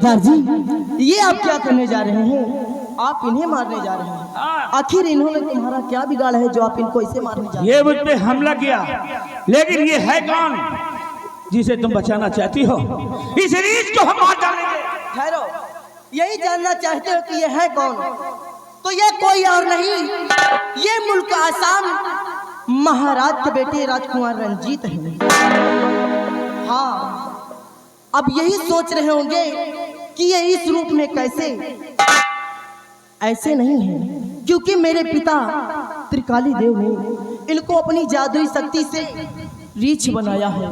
सरदार जी, ये आप क्या करने जा रहे हैं? आप इन्हें मारने जा रहे हैं। आखिर इन्होंने तुम्हारा क्या बिगाड़ा है जो आप इनको ऐसे मारने जा रहे हैं? ये मुझ पे हमला किया, लेकिन ये है कौन जिसे तुम बचाना चाहती हो? इस रीछ को हम मार डालेंगे। ठहरो, यही जानना चाहते हो कि ये है कौन? तो ये कोई और नहीं, ये मुल्क आसाम महाराज के बेटे राजकुमार रंजीत हैं। हाँ, अब यही सोच रहे होंगे कि ये इस रूप में कैसे? ऐसे नहीं है, क्योंकि मेरे पिता त्रिकाली देव ने इनको अपनी जादुई शक्ति से रीछ बनाया है।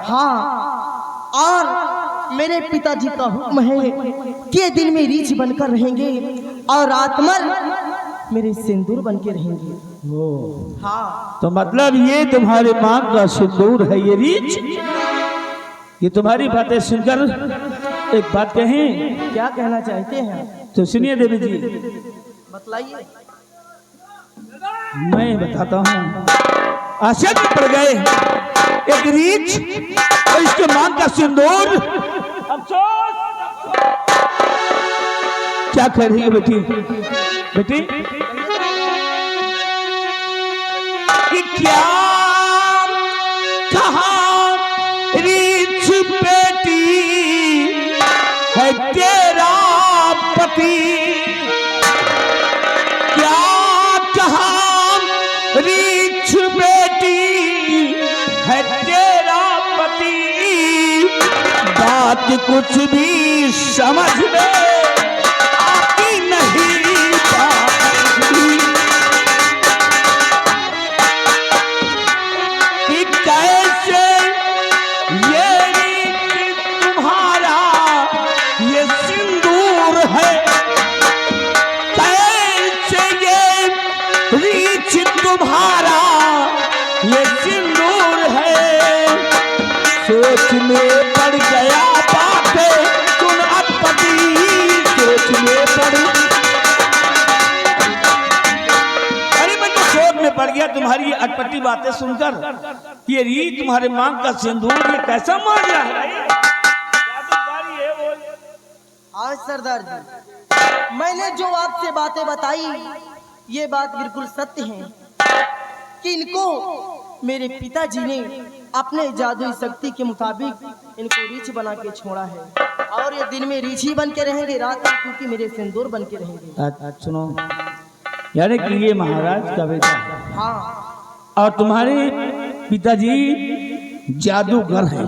हाँ, और मेरे पिताजी का हुक्म है कि ये दिन में रीछ बनकर रहेंगे और रात भर मेरे सिंदूर बन के रहेंगे। हाँ, तो मतलब ये तुम्हारे मां का सिंदूर है ये रीछ? ये तुम्हारी बातें सुनकर एक बात कहें? क्या कहना चाहते हैं? तो सुनिए देवी जी, बतलाइए। मैं बताता हूँ। आश्चर्य पड़ गए, एक रीछ और इसके मां का सिंदूर। अफसोस, क्या कह रही है बेटी? बेटी कि क्या कहा रीछ बेटी है तेरा पति? क्या कहा रीछ बेटी है तेरा पति? बात कुछ भी समझ में आती नहीं पाती कि कैसे ये रीछ तुम्हारा ये सिंदूर है, कैसे ये रीछ तुम्हारा ये सिंदूर है। सोच में पड़ गया बाटे तुम अटपटी, सोच में पड़, अरे मैं तो सोच में पड़ गया तुम्हारी ये अटपटी बातें सुनकर। ये रीछ तुम्हारे मां का सिंदूर ये कैसा मान रहा है? हाँ सरदार जी, मैंने जो आपसे बातें बताई ये बात बिल्कुल सत्य है कि इनको मेरे पिताजी ने अपने जादुई शक्ति के मुताबिक इनको रीछ बना के छोड़ा है। और ये दिन में रीछ ही बन के रहेंगे, रात में क्योंकि मेरे सिंदूर बन के रहेंगे। सुनो, यानी कि ये महाराज का बेटा है। हाँ, और तुम्हारे पिताजी जादूगर हैं,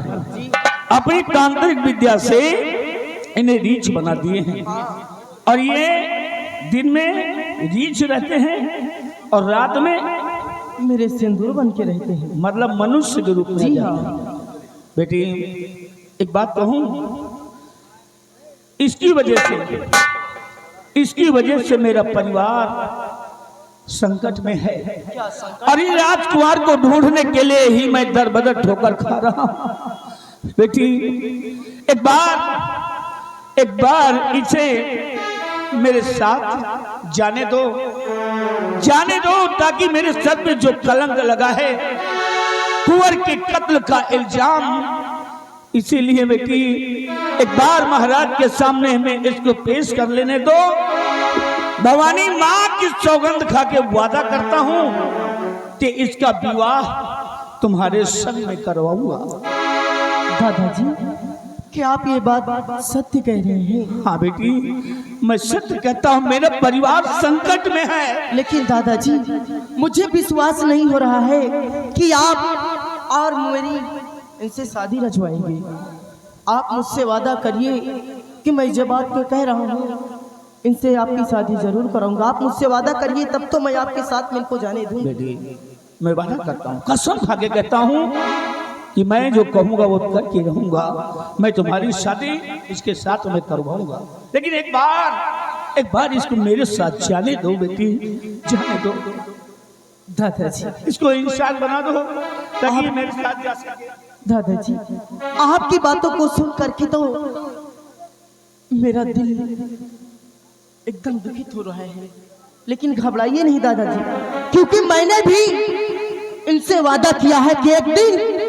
अपनी तांत्रिक विद्या से इन्हें रीछ बना दिए हैं। और ये दिन में रीछ रहते हैं और रात में मेरे सिंदूर बन के रहते हैं, मतलब मनुष्य के रूप में। जी हाँ बेटी, एक बात कहूं, इसकी वजह से मेरा परिवार संकट में है। क्या संकट? और इस राजकुमार को ढूंढने के लिए ही मैं दर बदर ठोकर खा रहा हूं। बेटी एक बार इसे मेरे साथ जाने दो ताकि मेरे सर पे जो कलंक लगा है कुंवर के कत्ल का इल्जाम, इसीलिए बेटी एक बार महाराज के सामने हमें इसको पेश कर लेने दो। भवानी माँ की सौगंध खा के वादा करता हूँ कि इसका विवाह तुम्हारे संग में करवाऊंगा। दादाजी, क्या आप ये बात सत्य कह रहे हैं? हाँ बेटी, मैं सत्य कहता हूँ, मेरा परिवार संकट में है। लेकिन दादाजी, मुझे विश्वास नहीं हो रहा है कि आप और मेरी इनसे शादी रचवाएंगे। आप मुझसे वादा करिए कि मैं जब आपको कह रहा हूँ इनसे आपकी शादी जरूर कराऊंगा। आप मुझसे वादा करिए, तब तो मैं आपके साथ में इनको जाने दूं। बेटी मैं वादा करता हूँ, कसम खा के कहता हूँ कि मैं जो कहूँगा वो करके रहूंगा। मैं तुम्हारी शादी इसके साथ मैं करवाऊंगा, लेकिन एक बार इसको मेरे साथ जाने दो बेटी, जाने दो। दादाजी, इसको इंसान बना दो ताकि ये मेरे साथ जा सके। दादाजी, आपकी बातों को सुन करके तो मेरा दिल एकदम दुखित हो रहा है। लेकिन घबराइए नहीं दादाजी, क्योंकि मैंने भी इनसे वादा किया है कि एक दिन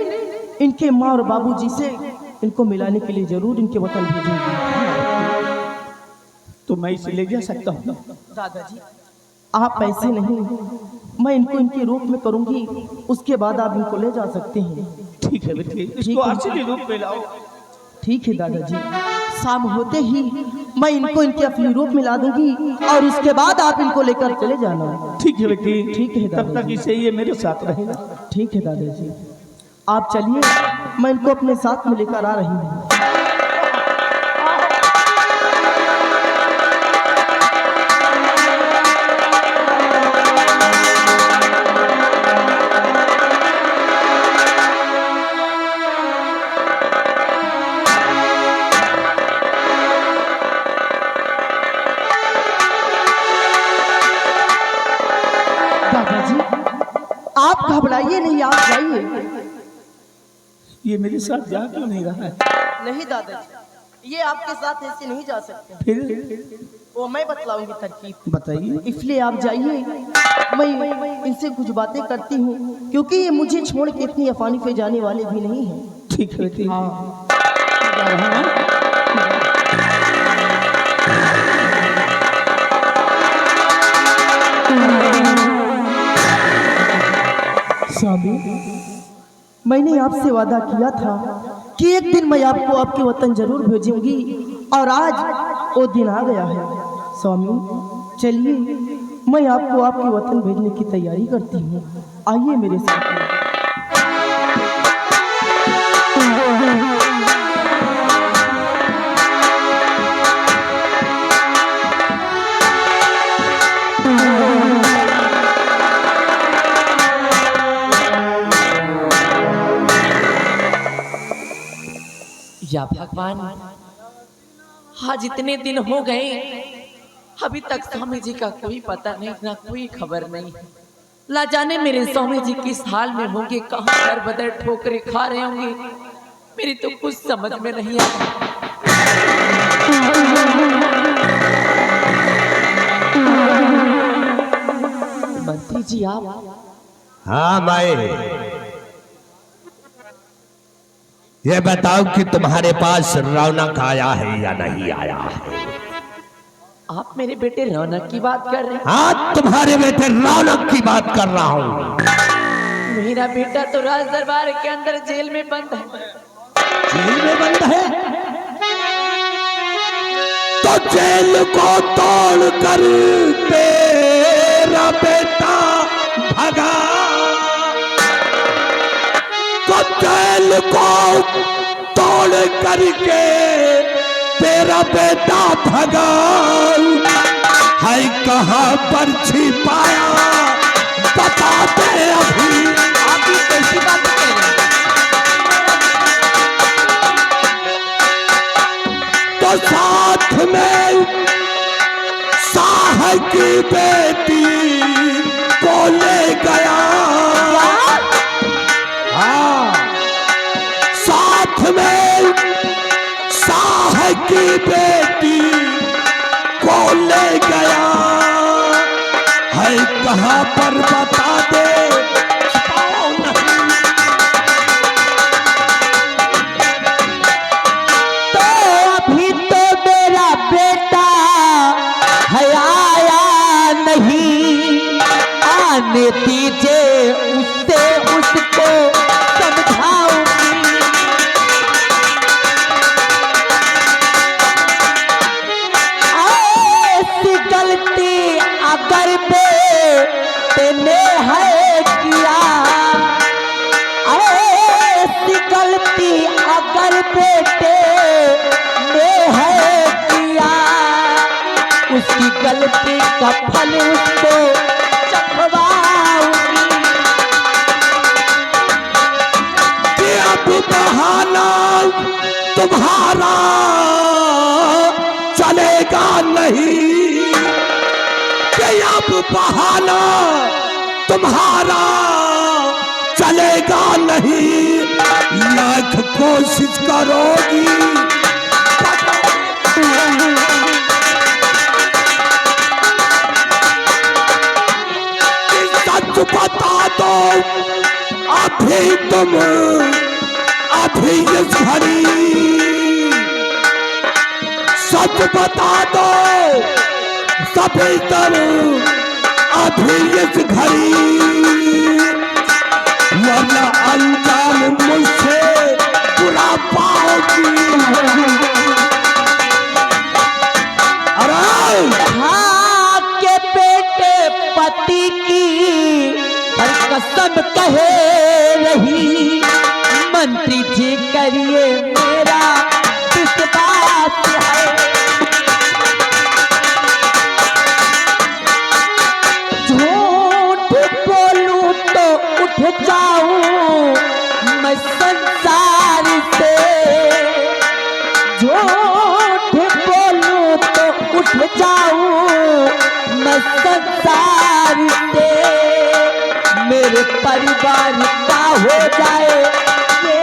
इनके माँ और बाबूजी से इनको मिलाने के लिए जरूर इनके वतन भेजूंगी। तो मैं इसे ले जा सकता हूँ? दादाजी आप ऐसे नहीं, मैं इनको इनके रूप में करूंगी, उसके बाद आप इनको ले जा सकते हैं। ठीक है बेटे, इसको असली रूप में लाओ। ठीक है दादाजी, शाम होते ही मैं इनको इनके असली रूप में ला दूंगी और उसके बाद आप इनको लेकर चले जाना। ठीक है बेटी, ठीक है तब तक इसे ये मेरे साथ रहेगा। ठीक है दादाजी, आप चलिए, मैं इनको अपने साथ में लेकर आ रही हूँ। आप घबराइए नहीं, आप जाइए। ये मेरे साथ जा क्यों नहीं रहा है? नहीं दादाजी, ये आपके साथ ऐसे नहीं जा सकते। फिर वो मैं बतलाऊंगी तरकीब। बताइए। इसलिए आप जाइए, मैं इनसे कुछ बातें करती हूँ, क्योंकि ये मुझे छोड़ के इतनी आसानी पे जाने वाले भी नहीं हैं। ठीक है बेटी। हाँ स्वामी, मैंने आपसे वादा किया था कि एक दिन मैं आपको आपके वतन जरूर भेजूंगी, और आज वो दिन आ गया है। स्वामी चलिए, मैं आपको आपके वतन भेजने की तैयारी करती हूँ, आइए मेरे साथ। या भगवान, आज इतने दिन हो गए, अभी तक स्वामी जी का कोई पता नहीं, ना कोई खबर नहीं। ला जाने मेरे स्वामी जी किस हाल में होंगे, कहाँ दर बदर ठोकरे खा रहे होंगे, मेरी तो कुछ समझ में नहीं आता। मंत्री जी आप? हाँ मैं ये बताओ कि तुम्हारे पास रौनक आया है या नहीं आया है? आप मेरे बेटे रौनक की बात कर रहे हैं? हाँ, तुम्हारे बेटे रौनक की बात कर रहा हूँ। मेरा बेटा तो राज दरबार के अंदर जेल में बंद है। जेल में बंद है? तो जेल को तोड़ कर तेरा बेटा भगा, तो जेल को तोड़ करके तेरा बेटा भगा है, कहाँ पर छिपाया बता दे अभी। आप ये कैसी बात कह रहे हैं? तो साथ में साह की बेटी को ले गया। हाँ, साथ में साह की बेटी को ले गया है, कहाँ पर बता दे छिपाओ नहीं। तो अभी तो मेरा बेटा है आया नहीं, आने दीजिए उससे, उसको समझाऊंगी। ऐसी गलती अगर बेटे ने है किया, ऐसी गलती अगर बेटे ने है किया, उसकी गलती का फल उसको चखवाऊंगी। कि अब बहाना तुम्हारा चलेगा नहीं, कि अब बहाना तुम्हारा चलेगा नहीं, लाख कोशिश करोगी कि सच बता दो। अभी इस घड़ी सच बता दो सभी तरह, अभी इस घड़ी, वरना अंजाम मुझसे बुरा पाओगी। अरे हाँ के बेटे पति की हर कसम कहे रही, मंत्री जी करिए मेरा विश्वास है। झूठ बोलूं तो उठ जाऊं मैं संसार से, झूठ बोलूं तो उठ जाऊं मैं संसार से, मेरे परिवार का हो जाए ये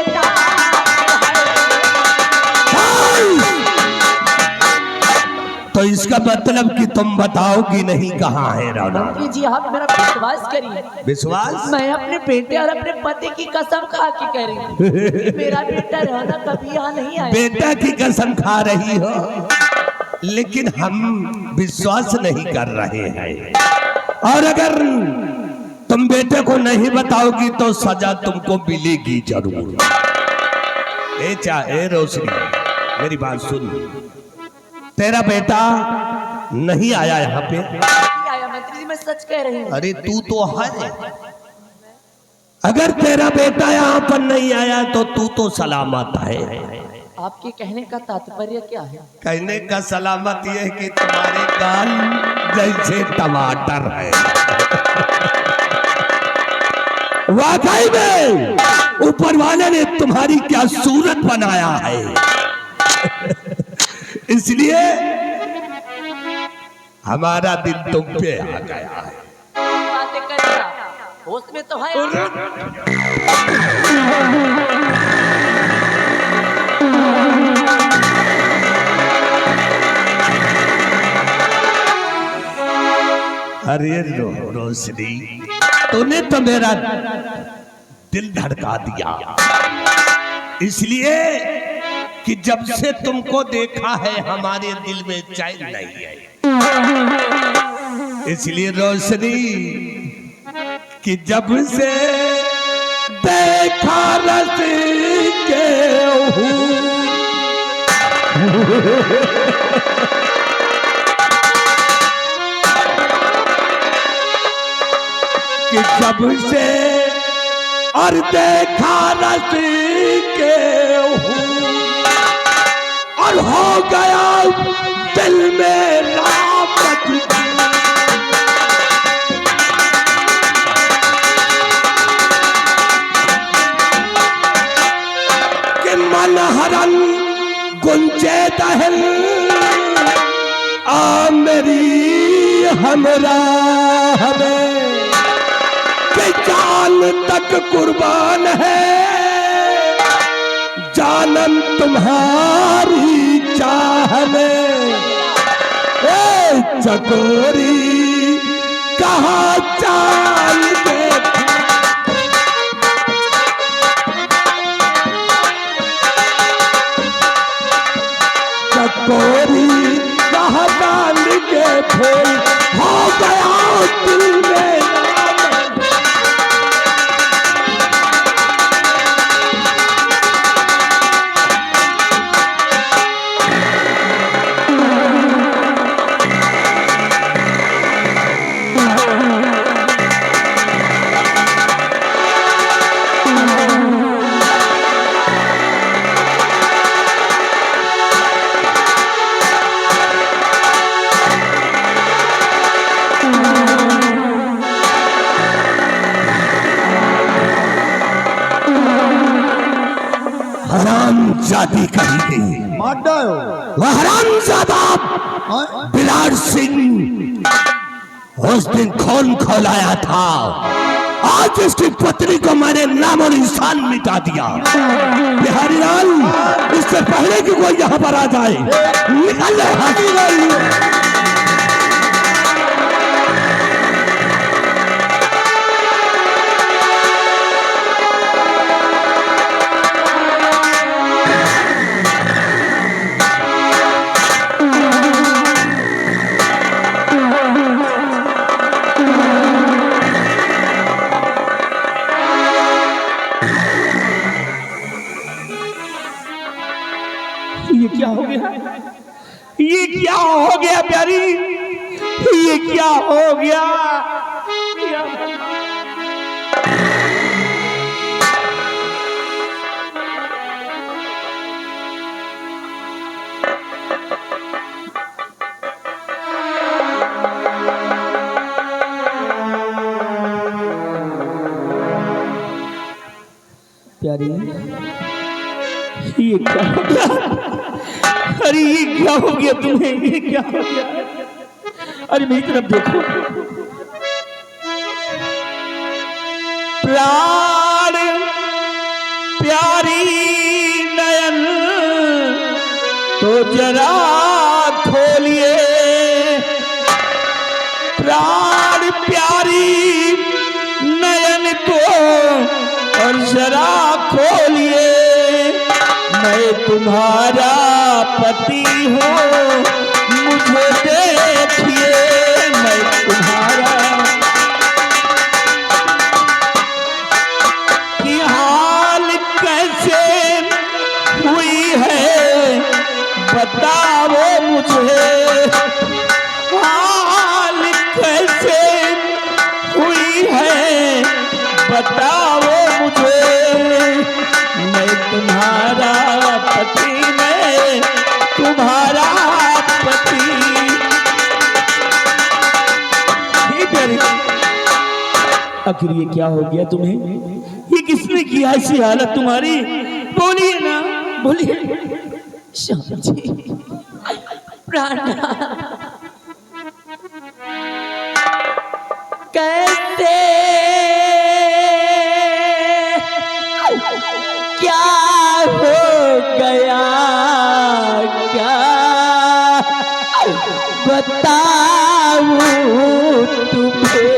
तो इसका मतलब कि तुम बताओगी नहीं कहाँ है रौनक? मंत्री जी आप मेरा विश्वास करिए, विश्वास? मैं अपने बेटे और अपने पति की कसम खा के कह रही हूँ, मेरा बेटा रौनक कभी यहाँ नहीं आया। बेटा की कसम खा रही हो, लेकिन हम विश्वास नहीं कर रहे हैं। और अगर तुम बेटे को नहीं बताओगी तो सजा तुमको मिलेगी जरूर। ए रोशनी, मेरी बात सुन, तेरा बेटा नहीं आया यहाँ पे? नहीं आया मंत्री जी, मैं सच कह रही हूँ। अरे तू तो है, अगर तेरा बेटा यहाँ पर नहीं आया तो तू तो सलामत है। आपके कहने का तात्पर्य क्या है? कहने का सलामत यह है कि तुम्हारे गाल जैसे टमाटर है। वाकई में ऊपर वाले ने तुम्हारी क्या सूरत बनाया है। इसलिए हमारा दिल तुम पे आ गया है। बातें करेगा, होश में तो है। अरे रोशनी, तूने तो मेरा दिल धड़का दिया, इसलिए कि जब से तुमको देखा है हमारे दिल में चैन नहीं है। इसलिए रोशनी कि जब से देखा रस के हूँ कि जब से और देखा रस के हूँ और हो गया दिल में रामत कि मन हरन गुंजे दहल आ मेरी हमरा हमें कि जान तक कुर्बान है जानम तुम्हारी चाह में। ए चकोरी कहाँ चाल दे चकोरी कहाँ डाल के फूल हो गया दिल में। हरामजादी कही गई, वह हरामजादा विराट सिंह उस दिन खून खौलाया था, आज उसकी पत्नी को मैंने नामो निशान मिटा दिया। बिहारी लाल, इससे पहले कि कोई यहाँ पर आ जाए निकल हाथी। क्या हो गया प्यारी, ये क्या हो गया? प्यारी, ये क्या हो गया? अरे ये क्या हो गया तुम्हें? ये क्या हो गया? अरे मेरी तरफ देखो। प्राण प्यारी नयन तो जरा खोलिए, प्राण प्यारी नयन तो और जरा खोलिए, मैं तुम्हारा पति हूँ, मुझे देखिए, मैं तुम्हारा। कि हाल कैसे हुई है बताओ मुझे, हाल कैसे हुई है बताओ मुझे, मैं तुम्हारा पति, मैं तुम्हारा पति। आखिर ये क्या हो गया तुम्हें? ये किसने किया ऐसी हालत तुम्हारी? बोलिए ना, बोलिए। श्याम जी, प्राणनाथ, कैसे क्या हो गया, क्या बताऊं तुम्हें?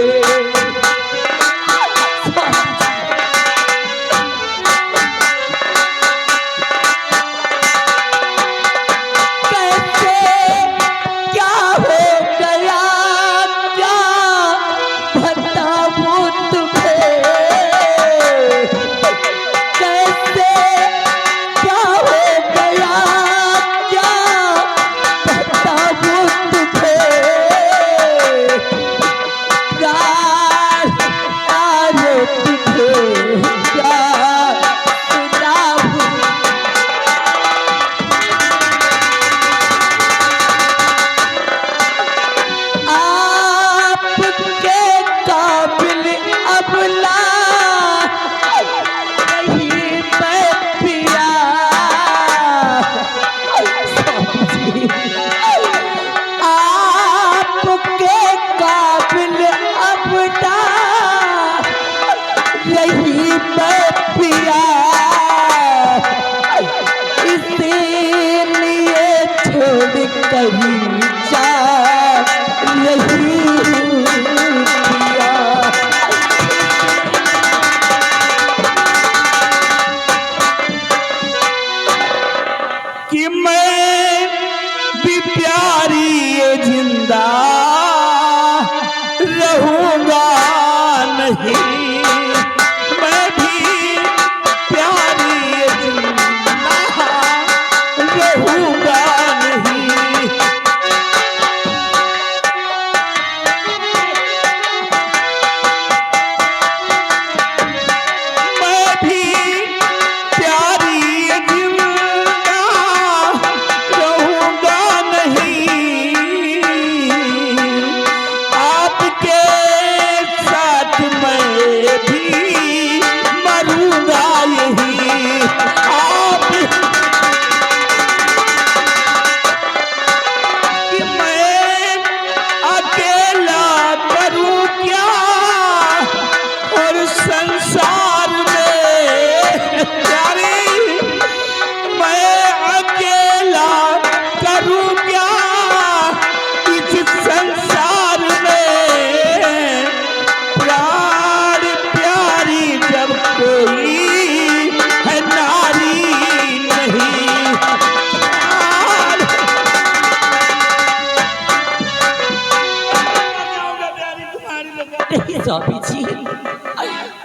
स्वामी जी,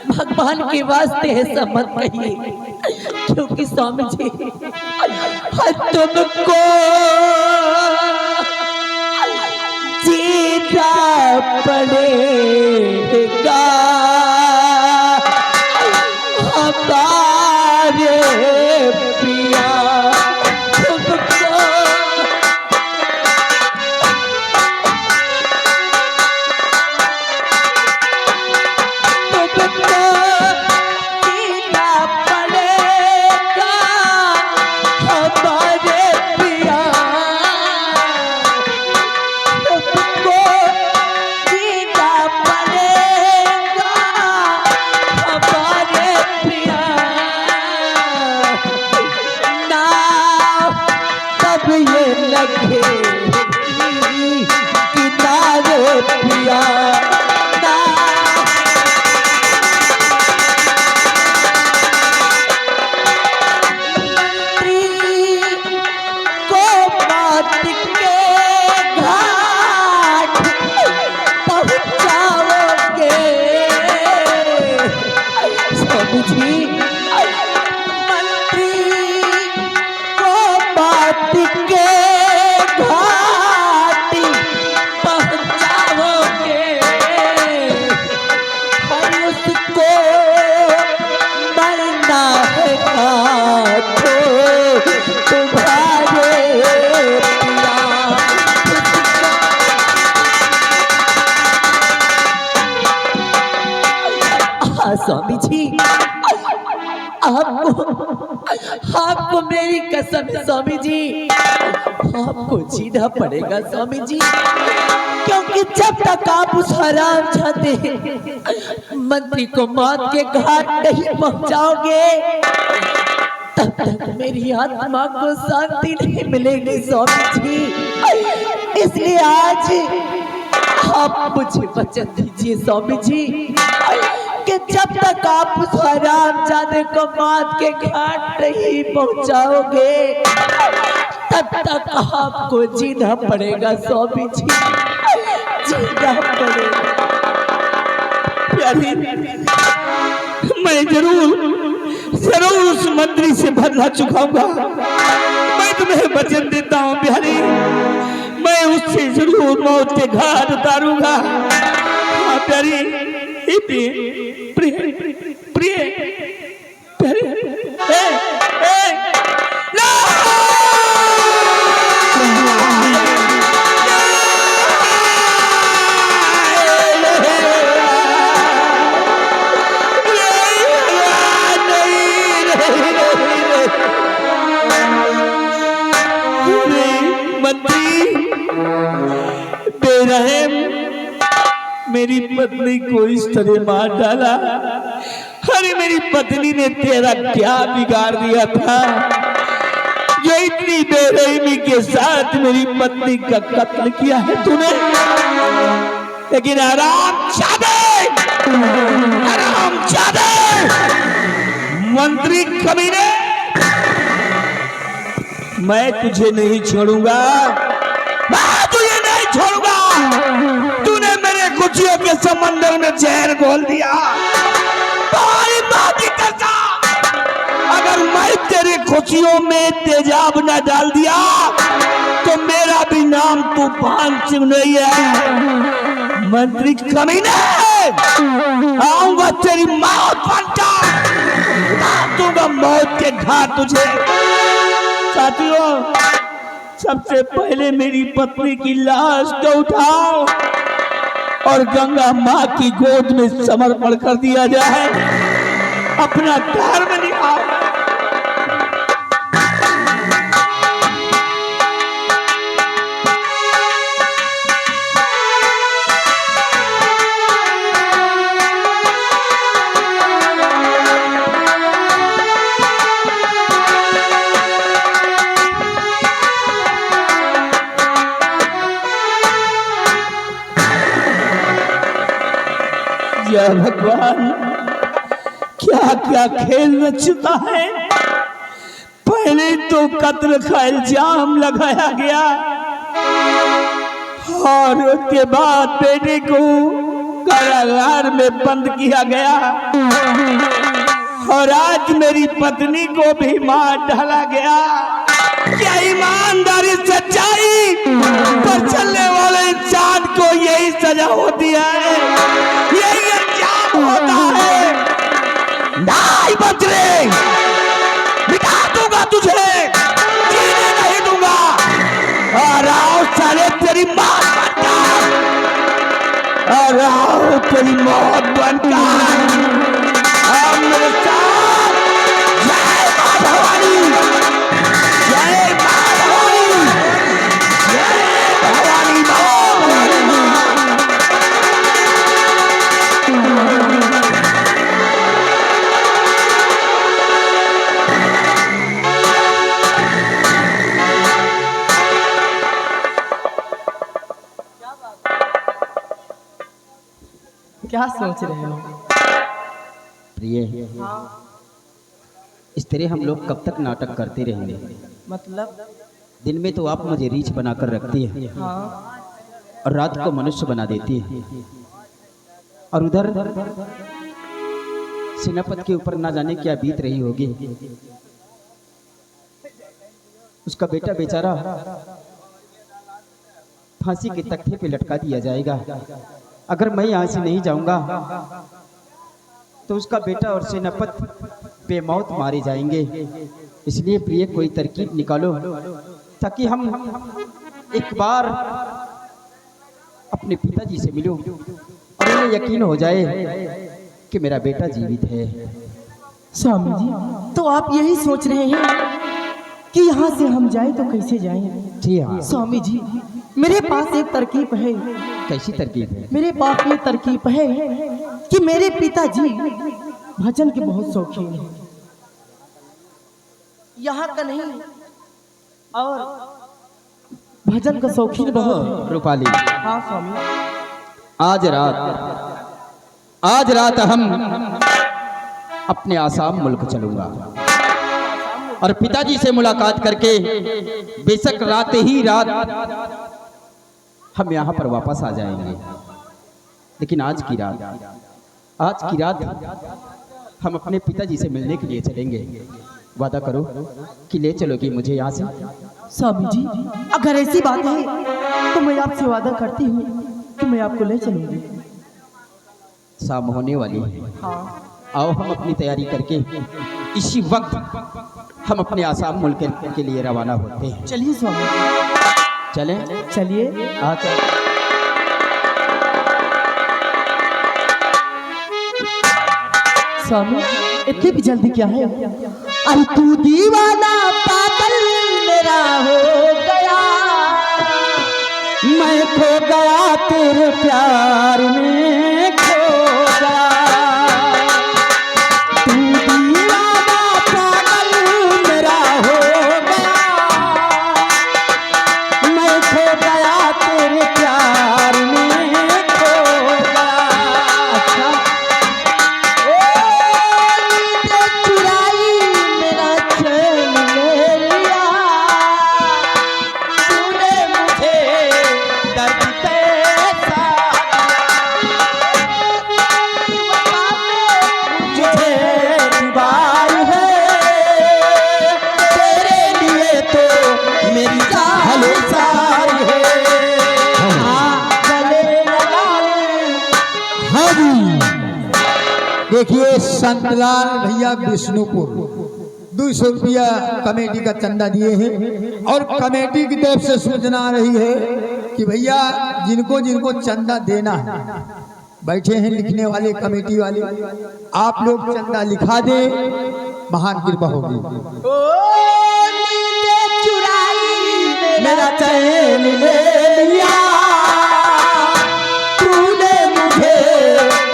भगवान के वास्ते ऐसा मत कहिए, क्योंकि स्वामी जी तुमको पड़ेगा हमारे पिया तुमको। स्वामी जी, आपको मेरी कसम है स्वामी जी, आपको जीना पड़ेगा स्वामी जी, क्योंकि जब तक आप उस हराम जाते मंत्री को मौत के घाट नहीं पहुंचाओगे तब तक मेरी आत्मा को शांति नहीं मिलेगी स्वामी जी। इसलिए आज आप मुझे वचन दीजिए स्वामी जी कि जब तक आप उस हरामजादे को मौत के घाट नहीं पहुंचाओगे तब तक आपको जीना पड़ेगा स्वामी जी, जीना पड़ेगा। प्यारी, मैं जरूर उस मंत्री से बदला चुकाऊंगा। मैं तुम्हें वचन देता हूँ प्यारी, मैं उससे जरूर मौत के घाट उतारूंगा। हाँ प्यारी, प्रिय प्रिय प्रिय प्यारी, मेरी पत्नी को इस तरह मार डाला। अरे मेरी पत्नी ने तेरा क्या बिगाड़ दिया था जो इतनी बेरहमी के साथ मेरी पत्नी का कत्ल किया है तूने? लेकिन हरामजादे मंत्री कमीने, मैं तुझे नहीं छोड़ूंगा, मैं तुझे नहीं छोड़ूंगा। तूने मेरे खुशियों के समंदर में जहर घोल दिया। अगर मैं तेरी खुशियों में तेजाब न डाल दिया तो मेरा भी नाम तूफान सिंह नहीं है। मंत्री कमीने, आऊंगा तेरी मौत बनता, दूंगा मौत के घाट तुझे। साथियों, सबसे पहले मेरी पत्नी की लाश को उठाओ और गंगा माँ की गोद में समर्पण कर दिया जाए, अपना धर्म निभाओ। या भगवान, क्या क्या खेल रचता है। पहले तो कत्ल का इल्जाम लगाया गया और उसके बाद बेटे को कारागार में बंद किया गया और आज मेरी पत्नी को भी मार डाला गया। क्या ईमानदारी सच्चाई पर चलने वाले इंसान को यही सजा सजा होती है, यही अंजाम होता है। नहीं बच रे, मिटा दूंगा तुझे, जीने नहीं दूंगा। और आओ साले तेरी मौत बनकर, और आओ तेरी मौत बनकर। अब मेरे साथ जय मां भवानी, जय मां भवानी, जय भवानी मां। क्या सोच रहे हो? प्रिय, इस तरह हम लोग कब तक नाटक करते रहेंगे? मतलब? दिन में तो आप मुझे रीछ बनाकर रखती है, हाँ, और रात को मनुष्य बना देती है, और उधर सेनापति के ऊपर ना जाने क्या बीत रही होगी। उसका बेटा बेचारा फांसी के तख्ते पे लटका दिया जाएगा। अगर मैं यहाँ से नहीं जाऊंगा तो उसका बेटा और सेनापति बेमौत मारे जाएंगे। इसलिए प्रिय, कोई तरकीब निकालो ताकि हम एक बार अपने पिताजी से मिलूं और उन्हें यकीन हो जाए कि मेरा बेटा जीवित है। स्वामी जी, तो आप यही सोच रहे हैं कि यहाँ से हम जाए तो कैसे जाएं? जी हाँ। स्वामी जी, मेरे पास एक तरकीब है। कैसी तरकीब है? मेरे पास ये तरकीब है कि मेरे पिताजी भजन के बहुत शौकीन हैं। यहाँ का नहीं, और भजन का शौकीन बहुत है। रूपाली, हाँ स्वामी। आज रात हम अपने आसाम मुल्क चलूंगा और पिताजी से मुलाकात करके बेशक रात ही रात हम यहाँ पर वापस आ जाएंगे। लेकिन आज की रात हम अपने पिताजी से मिलने के लिए चलेंगे। वादा करो कि ले चलोगी मुझे यहाँ से? स्वामी जी, अगर ऐसी बात है तो मैं आपसे वादा करती हूँ कि मैं आपको ले चलूंगी। शाम होने वाली है। हाँ। आओ हम अपनी तैयारी करके इसी वक्त हम अपने आसाम मुल्क के लिए रवाना होते हैं। चलिए स्वामी, चलें? चलिए। स्वामी, इतनी भी जल्दी क्या है? अरे तू दीवाना पागल मेरा हो गया, मैं खो गया तेरे प्यार में, खो गया। तू दीवाना पागल मेरा हो गया, मैं खो गया तेरे प्यार में, खो गया। अच्छा। नींद चुराई मेरा चैन ले लिया, तूने मुझे दर्द कैसा मुझे दीवार है तेरे लिए तो मेरी जान सारी है। गले लगा ले। हाँ जी, देखिए संतलाल भैया विष्णुपुर 200 रुपया कमेटी का चंदा दिए हैं, और कमेटी की तरफ से सूचना आ रही है कि भैया जिनको जिनको चंदा देना है, बैठे हैं लिखने वाले कमेटी वाले, आप लोग चंदा लिखा दे, महान कृपा होगी। ओ नींद चुराई मेरा चैन ले लिया, तूने मुझे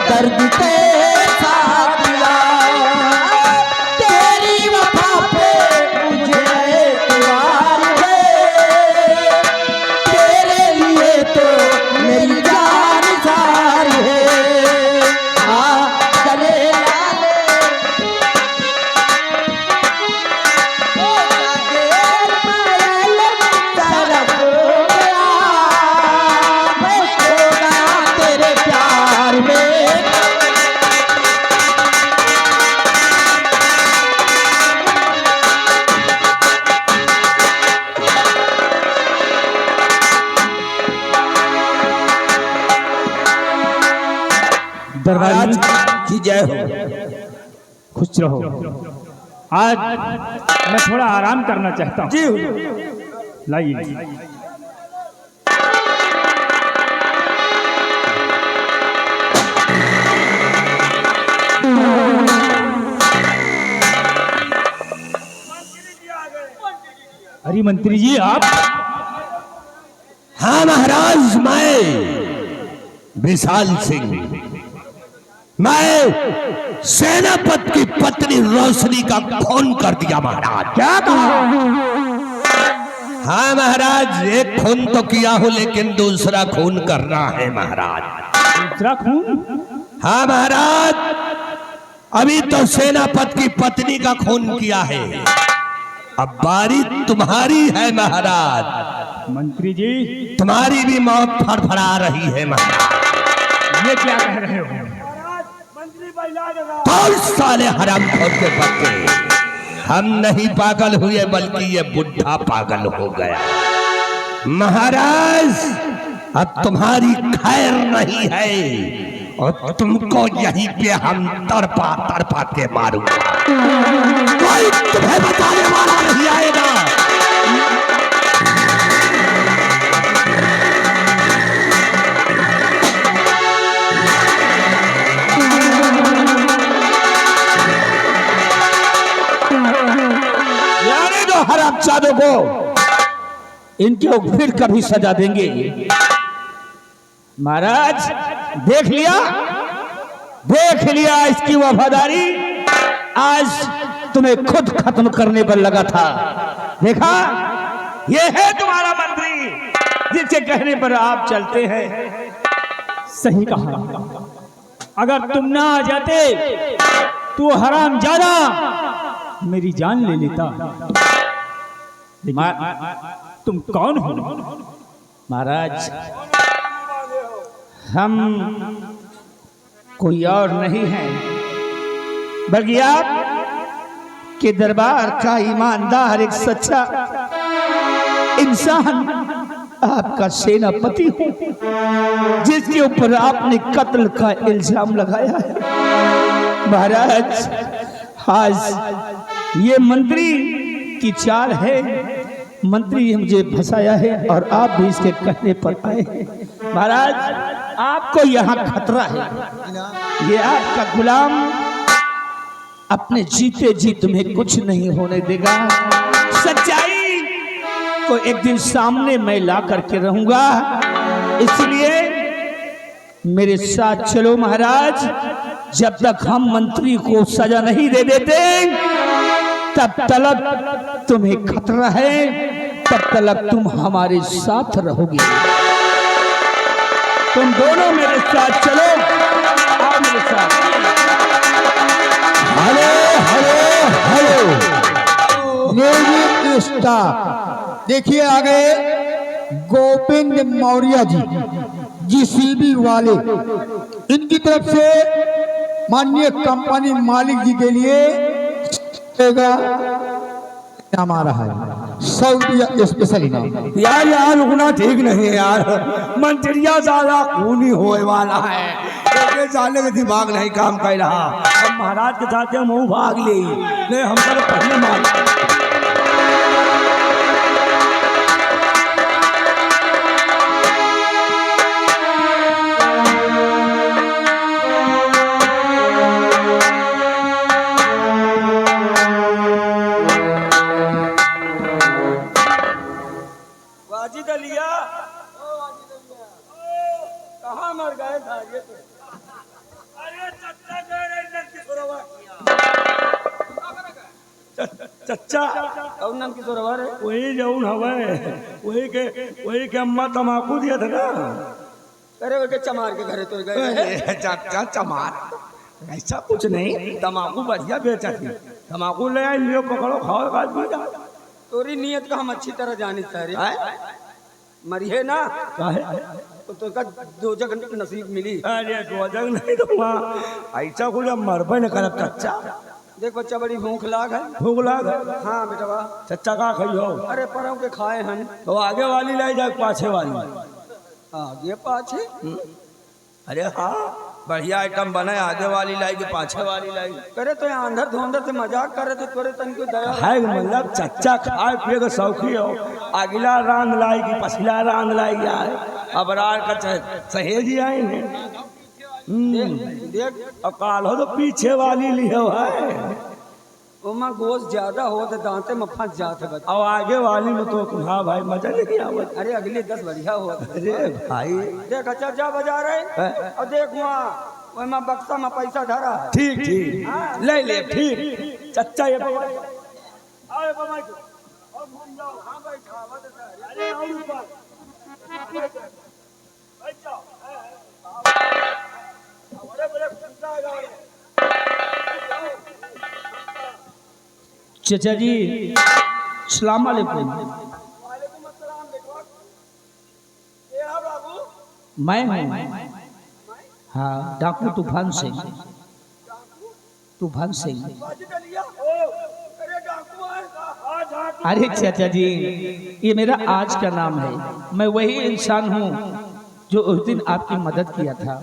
दर्द कैसा दिया, तेरी वफा पे मुझे एतबार है, तेरे लिए तो मेरी जान सारी है। गले लाले तरफ हो गया, की जय हो। खुश रहो। आज मैं थोड़ा आराम करना चाहता हूँ। जी लाइए। अरे मंत्री जी आप? हाँ महाराज, मैं विशाल सिंह, मैं सेनापति की पत्नी रोशनी का खून कर दिया महाराज। क्या कहा? हाँ महाराज, एक खून तो किया हूँ लेकिन दूसरा खून करना है महाराज। दूसरा खून? हाँ महाराज, अभी तो सेनापति की पत्नी का खून किया है, अब बारी तुम्हारी है महाराज। मंत्री जी तुम्हारी भी मौत फड़फड़ा रही है महाराज। ये क्या कह रहे हो? कौन साले हरामखोर के बच्चे, हम नहीं पागल हुए बल्कि ये बुढ़ा पागल हो गया महाराज। अब तुम्हारी खैर नहीं है और तुमको यहीं पे हम तड़पा तड़पा के मारूंगा। कोई तुम्हें बचाने वाला नहीं आएगा। जाने दो हरामजादों को, इनको फिर कभी सजा देंगे। महाराज देख लिया इसकी वफादारी, आज तुम्हें खुद खत्म करने पर लगा था। देखा, ये है तुम्हारा मंत्री जिसके कहने पर आप चलते हैं। सही कहा, अगर तुम ना आ जाते तो हरामजादा मेरी जान ले लेता। तुम कौन हो? महाराज, हम कोई और नहीं है बल्कि आप के दरबार का ईमानदार एक सच्चा इंसान, आपका सेनापति हूं, जिसके ऊपर आपने कत्ल का इल्जाम लगाया है। महाराज, आज ये मंत्री की चाल है, मंत्री मुझे फंसाया है और आप भी इसके कहने पर आए हैं। महाराज, आपको यहाँ खतरा है, ये आपका गुलाम अपने जीते जी तुम्हें कुछ नहीं होने देगा। सच्चाई को एक दिन सामने मैं ला करके रहूंगा, इसलिए मेरे साथ चलो महाराज। जब तक हम मंत्री को सजा नहीं दे देते तब तक तुम्हें खतरा है, तब तक तुम हमारे साथ रहोगे। तुम दोनों मेरे साथ चलो, आओ मेरे साथ। Hello hello hello, music star. देखिए आगे गोविंद मौर्य जी, जीसीबी वाले, इनकी तरफ से माननीय कंपनी मालिक जी के लिए नाम आ रहा है, 100 रुपया स्पेशल इनाम। यार रुकना ठीक नहीं है यार, मंत्रिया ज्यादा खूनी होए वाला है, तो साले का दिमाग नहीं काम कर रहा। अब महाराज के साथ मुंह भाग ले, नहीं हम तो पहले मार। कहाँ मर गए था ये तो? अरे चच्चा और नाम की सरोवर है वही जौन हवे, वही के अम्मा तमाकू दिया था ना। अरे वो के चमार के घरे तो गए चाचा चमार, ऐसा कुछ नहीं, तमाकू बढ़िया बेचा थी, तमाकू ले आई, लियो पकड़ो खाओ आज भी जा। तोरी नियत का हम अच्छी तरह जानी सारी मरिए ना तो का दो जगह नसीब मिली। अरे दो जगह नहीं तो वहाँ ऐसा कुछ मरबे न करब चच्चा। देख बच्चा बड़ी भूख लाग है। भूख लाग है? हाँ बेटा चच्चा का खाई हो? अरे परव के खाए हन। तो आगे वाली लाई जा पाछे वाली? आगे पाछे? अरे हाँ बढ़िया आइटम बने, आगे वाली लाई के पाछे वाली लाई। करे तो यहाँ अंदर धुंधर से मजाक करे थे, तोरे तन को दया है मतलब चच्चा खाए पिए का शौकी हो। अगला रांध लाई की पछिला रांध लाई आए, अब रात का सहेजी आए हैं। देख अब काल हो तो पीछे वाली लियो है, ओमा गोश्त ज्यादा हो तो दांते में फंस जाते। और आगे वाली में तो हाँ भाई मजा लेके आवत। अरे अगली 10 बढ़िया हो। अरे भाई देख अच्छा जा बजा रहे और देख वहाँ में बक्सा में पैसा धरा है। ठीक ठीक ले ले ठीक चच्चा ये चाचा जी सलाम वालेकुम। मैं हूँ हाँ डाकू तूफान सिंह। तूफान सिंह। अरे चाचा जी ये मेरा आज का नाम है। मैं वही इंसान हूँ जो उस दिन आपकी मदद किया था।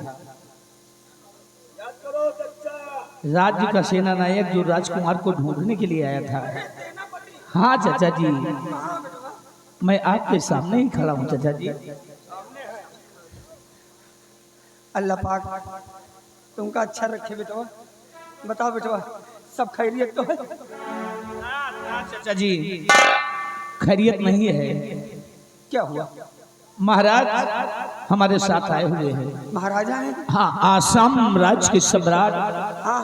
राज्य का सेना नायक जो राजकुमार को ढूंढने के लिए आया था। हाँ चाचा जी मैं आपके सामने ही खड़ा हूँ चाचा जी। अल्लाह पाक तुमका अच्छा रखे बेटवा। बताओ बेटवा सब खैरियत तो है? चाचा जी खैरियत नहीं है। क्या हुआ? महाराज हमारे साथ आए हुए हैं। महाराजा है? हाँ आसाम राज्य के सम्राट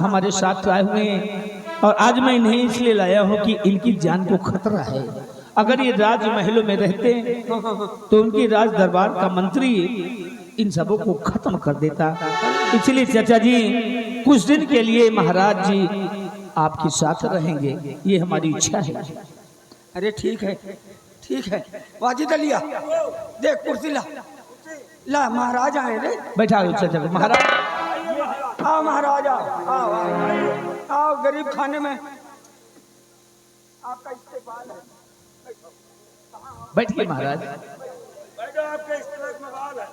हमारे साथ आए हुए हैं और आज मैं इन्हें इसलिए लाया हूँ कि इनकी जान को खतरा है। अगर ये राज महलों में रहते तो उनके राज दरबार का मंत्री इन सबों को खत्म कर देता। इसलिए चाचा जी कुछ दिन के लिए महाराज जी आपके साथ रहेंगे, ये हमारी इच्छा है। अरे ठीक है ठीक है। वाजिद लिया देख कुर्सी ला ला। महाराज आए रे। बैठा दो चाचा को। महाराज आओ महाराज आओ आओ गरीब खाने में आपका इस्तेमाल है। बैठिए महाराज। बैठो आपके इस्तेमाल है।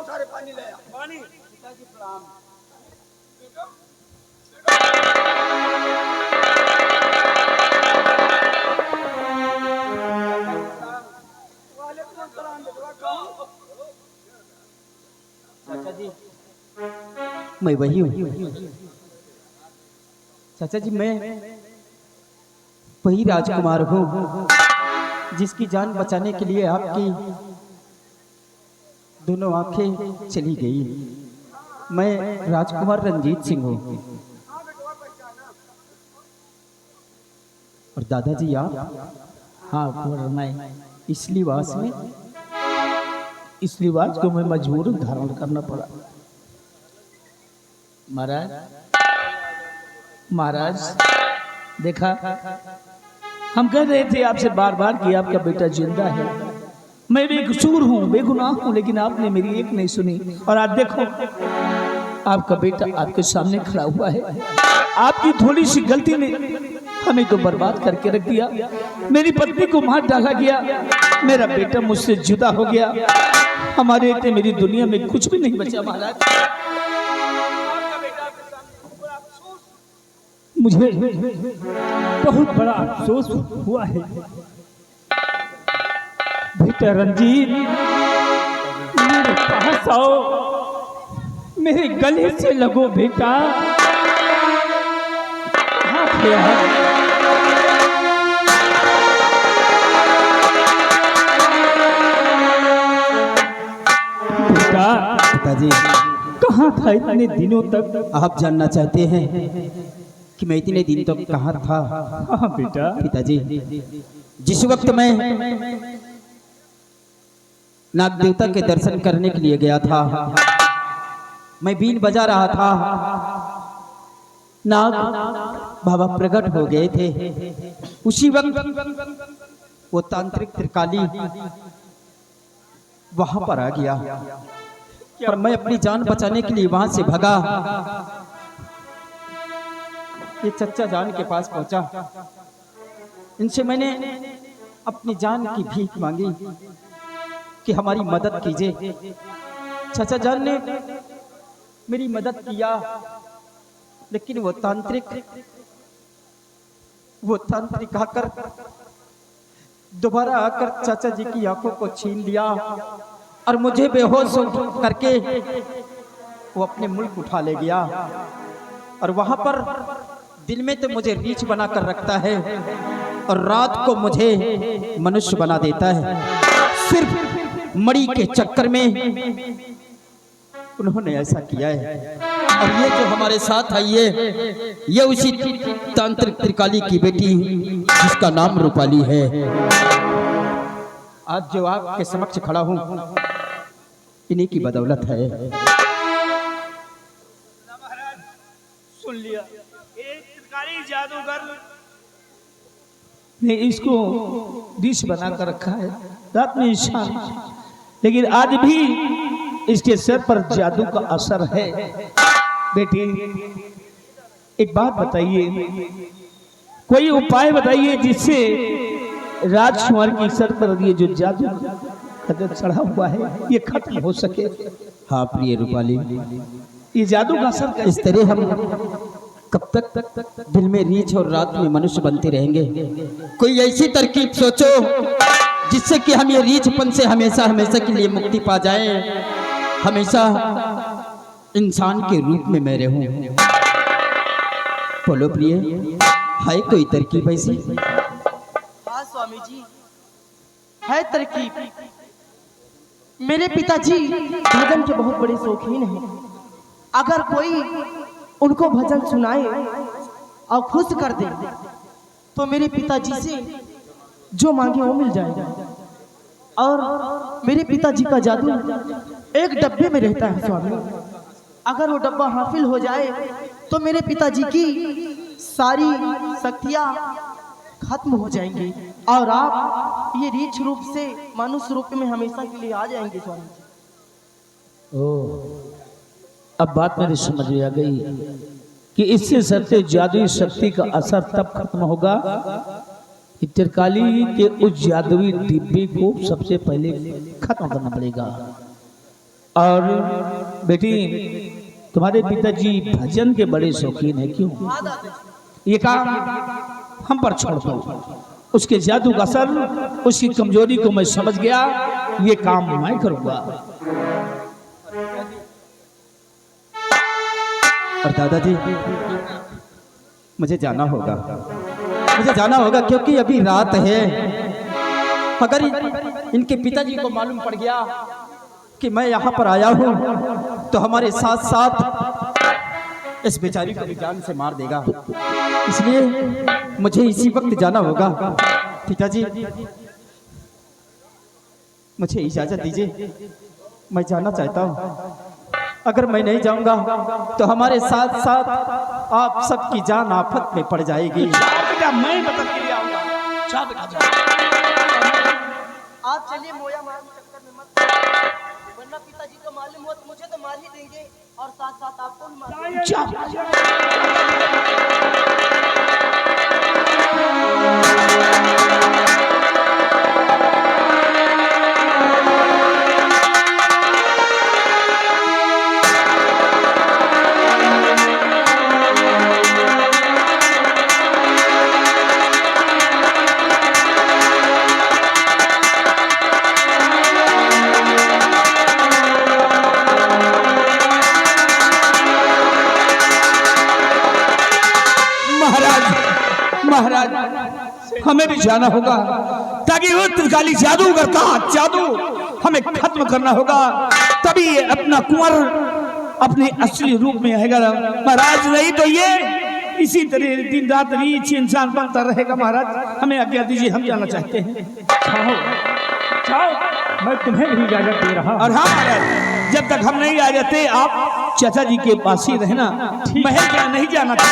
सारे पानी ले आ। पानी पिताजी प्रणाम। चाचा जी मैं वही हूँ। चाचा जी मैं वही राजकुमार हूँ जिसकी जान बचाने के लिए आपकी दोनों आंखें चली गई। मैं राजकुमार रंजीत सिंह हूँ। और दादाजी आप? हाँ कुंवर मैं इस लिबास में, इस लिबास को मैं मजबूर धारण करना पड़ा। महाराज महाराज देखा हम कह रहे थे आपसे बार बार कि आपका बेटा जिंदा है। मैं बेकसूर हूँ बेगुनाह हूँ, लेकिन आपने मेरी एक नहीं सुनी। और आज देखो आपका बेटा आपके सामने खड़ा हुआ है। आपकी थोड़ी सी गलती ने हमें तो बर्बाद करके रख दिया। मेरी पत्नी को मार डाला गया, मेरा बेटा मुझसे जुदा हो गया। हमारे इतने मेरी दुनिया में कुछ भी नहीं बचा महाराज। मुझे बहुत बड़ा अफसोस हुआ है। बेटा रंजीत मेरे पास आओ, मेरे गले से लगो बेटा। कहाँ गया है? बेटा पिताजी कहाँ था इतने दिनों तक? आप जानना चाहते हैं कि मैं इतने दिन तक कहाँ था? हाँ बेटा। पिताजी जिस वक्त मैं नाग देवता के दर्शन करने के लिए गया था, मैं बीन बजा रहा था। नाग बाबा प्रकट हो गए थे। उसी वक्त वो तांत्रिक त्रिकाली वहां पर आ गया और मैं अपनी जान बचाने के लिए वहां से भागा। ये चच्चा जान के पास पहुंचा। इनसे मैंने अपनी जान की भीख मांगी कि हमारी मदद कीजिए। चाचा जान ने मेरी मदद किया, लेकिन वो तांत्रिक आकर दोबारा आकर चाचा जी की आंखों को छीन लिया और मुझे बेहोश करके वो अपने मुल्क उठा ले गया। और वहां पर दिन में तो मुझे रीछ बनाकर रखता है और रात को मुझे मनुष्य बना देता है। सिर्फ मणि के चक्कर में उन्होंने ऐसा किया है। और ये जो हमारे साथ आई है, ये उसी तांत्रिक त्रिकाली की बेटी जिसका नाम रूपाली है। आज जो आपके समक्ष खड़ा हूं, इन्हीं की बदौलत है। सुन लिया, एक त्रिकाली जादूगर ने इसको डिश बना कर रखा है रात में ईशान, लेकिन आज भी इसके सर पर जादू का असर है। बेटी एक बात बताइए, कोई उपाय बताइए जिससे राजकुमार की सर पर ये जो जादू का चढ़ा हुआ है ये खत्म हो सके। हाँ प्रिय रूपाली, ये जादू का असर इस तरह हम कब तक दिन में रीछ और रात में मनुष्य बनते रहेंगे? कोई ऐसी तरकीब सोचो जिससे कि हम ये रीछपन से हमेशा हमेशा के लिए मुक्ति पा जाए, हमेशा इंसान के रूप में मैं रहूं। बोलो प्रिय, है कोई तरकीब ऐसी? हाँ स्वामी जी, है तरकीब। मेरे पिताजी भजन के बहुत बड़े शौकीन हैं। अगर कोई उनको भजन सुनाए और खुश कर दे तो मेरे पिताजी से जो मांगे वो मिल जाएगा। और मेरे पिताजी का जादू एक डब्बे में रहता है स्वामी। अगर वो डब्बा हासिल हो जाए तो मेरे पिताजी की सारी शक्तियाँ खत्म हो जाएंगी और आप ये रीछ रूप से मनुष्य रूप में हमेशा के लिए आ जाएंगे स्वामी जी। ओह, अब बात मेरी समझ में आ गई कि इससे सत्य जादुई शक्ति का असर तब खत्म होगा कि त्रिकाली के उस जादुई डिब्बे को सबसे पहले खत्म करना पड़ेगा। और बेटी, तुम्हारे पिताजी भजन के बड़े शौकीन है, क्यों? ये काम हम पर छोड़ दो। उसके जादू का असर, उसकी कमजोरी को मैं समझ गया, ये काम मैं करूंगा। और दादाजी, मुझे जाना होगा क्योंकि अभी रात है। अगर इनके पिताजी को मालूम पड़ गया कि मैं यहाँ पर आया हूँ तो हमारे साथ साथ इस बेचारी को भी जान से मार देगा। इसलिए मुझे इसी वक्त जाना होगा। पिताजी, मुझे इजाजत दीजिए, मैं जाना चाहता हूँ। अगर मैं नहीं जाऊंगा तो हमारे साथ साथ आप सबकी जान आफत में पड़ जाएगी। बेटा, मैं बता के लिए आऊंगा। जा बेटा, जा। आप चलिए, मोया मार चक्कर में मत, वरना पिताजी को मालूम हो तो मुझे तो मार ही देंगे और साथ साथ आपको भी मार देंगे। महाराज, हमें भी जाना होगा ताकि वो त्रिकाली जादूगर का जादू हमें खत्म करना होगा, तभी अपना कुंवर अपने असली रूप में आएगा। महाराज, नहीं तो ये इसी तरह दिन रात रीछ इंसान बनता रहेगा। महाराज, हमें आज्ञा दीजिए, हम जाना चाहते हैं। जाओ, मैं तुम्हें भी इजाजत दे रहा। और हाँ महाराज, जब तक हम नहीं आ जाते आप चाचा जी के पास ही रहना, महल क्या नहीं जाना था।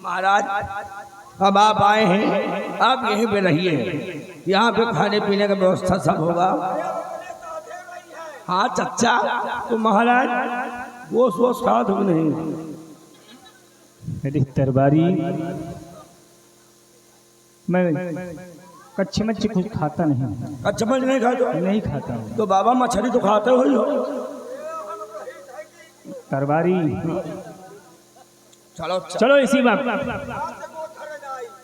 महाराज, अब आप आए हैं, आप यहीं पे रहिए। यहाँ पे खाने पीने का व्यवस्था सब होगा। हाँ चच्चा, तो महाराज वो साथ नहीं। मेरी तरबारी मैं कच्ची मच्छी कुछ खाता नहीं, अच्छा मछ नहीं खाते? नहीं खाता हूँ। तो बाबा मछली तो खाते हो ही हो। तरबारी चलो चलो इसी बात।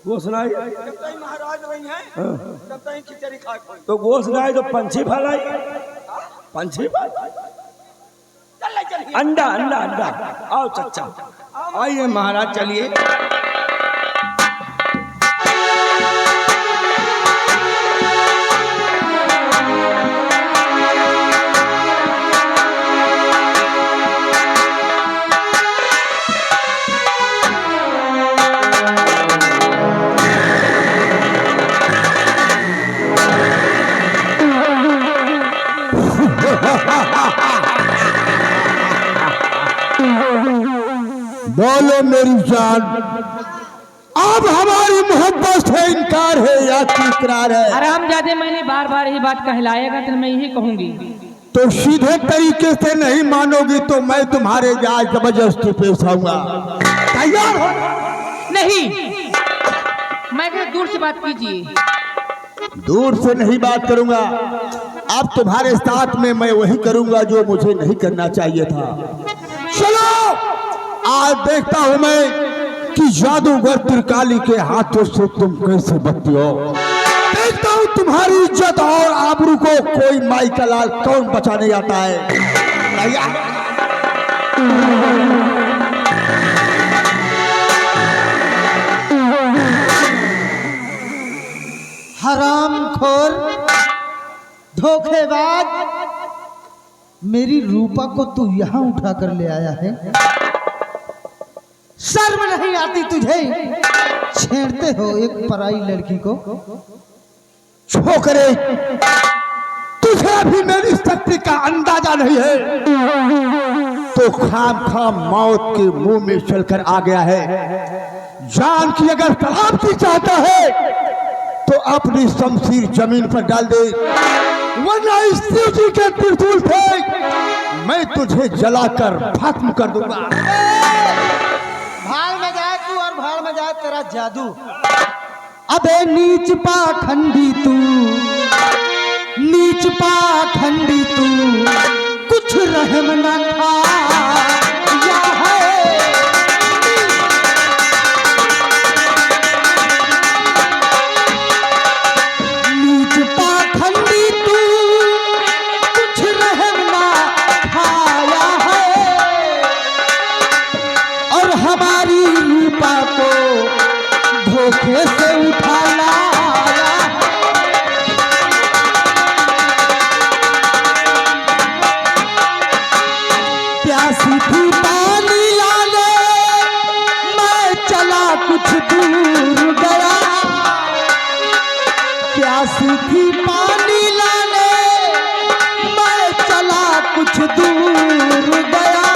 गोश्त नहीं महाराज नहीं है तब तक खिचड़ी खा तो गोश्त नहीं तो पंछी फलाई, पंछी अंडा अंडा अंडा। आओ चचा आइए महाराज चलिए। बोलो मेरी जान, अब हमारी मोहब्बत से इनकार है या इकरार है? हरामजादे, मैंने बार बार यही बात कहलाएगा तो मैं यही कहूंगी। तो सीधे तरीके से नहीं मानोगी तो मैं तुम्हारे जायज जबरदस्ती पेश आऊंगा। तैयार हो? नहीं, मैं कह दूर से बात कीजिए। दूर से नहीं बात करूंगा, अब तुम्हारे साथ में मैं वही करूंगा जो मुझे नहीं करना चाहिए था। चलो आज देखता हूं मैं कि जादूगर त्रिकाली के हाथों से तुम कैसे बचती हो। देखता हूं तुम्हारी इज्जत और आबरू को कोई माई का लाल कौन बचाने आता है। हरामखोर, धोखेबाज, मेरी रूपा को तू यहाँ उठा कर ले आया है। शर्म नहीं आती तुझे? छेड़ते हो एक पराई लड़की को। छोकरे, तुझे अभी मेरी शक्ति का अंदाजा नहीं है, तो खाम खाम मौत के मुंह में चलकर आ गया है। जान की अगर सलामती चाहता है तो अपनी शमशीर जमीन पर डाल दे, वरना इस शिव जी के त्रिशूल से मैं तुझे जलाकर भस्म कर दूंगा। भाड़ में जाए तू और भाड़ में जाए तेरा जादू। अबे नीच पाखंडी तू, नीच पाखंडी तू, कुछ रहम न खा या है। नीच पाखंडी तू, कुछ रहम न खाया है, और हमारी रूपा को धोखे से उठा लाया। प्यासी थी पानी लाने, मैं चला कुछ दूर गया। प्यासी थी पानी लाने, मैं चला कुछ दूर गया,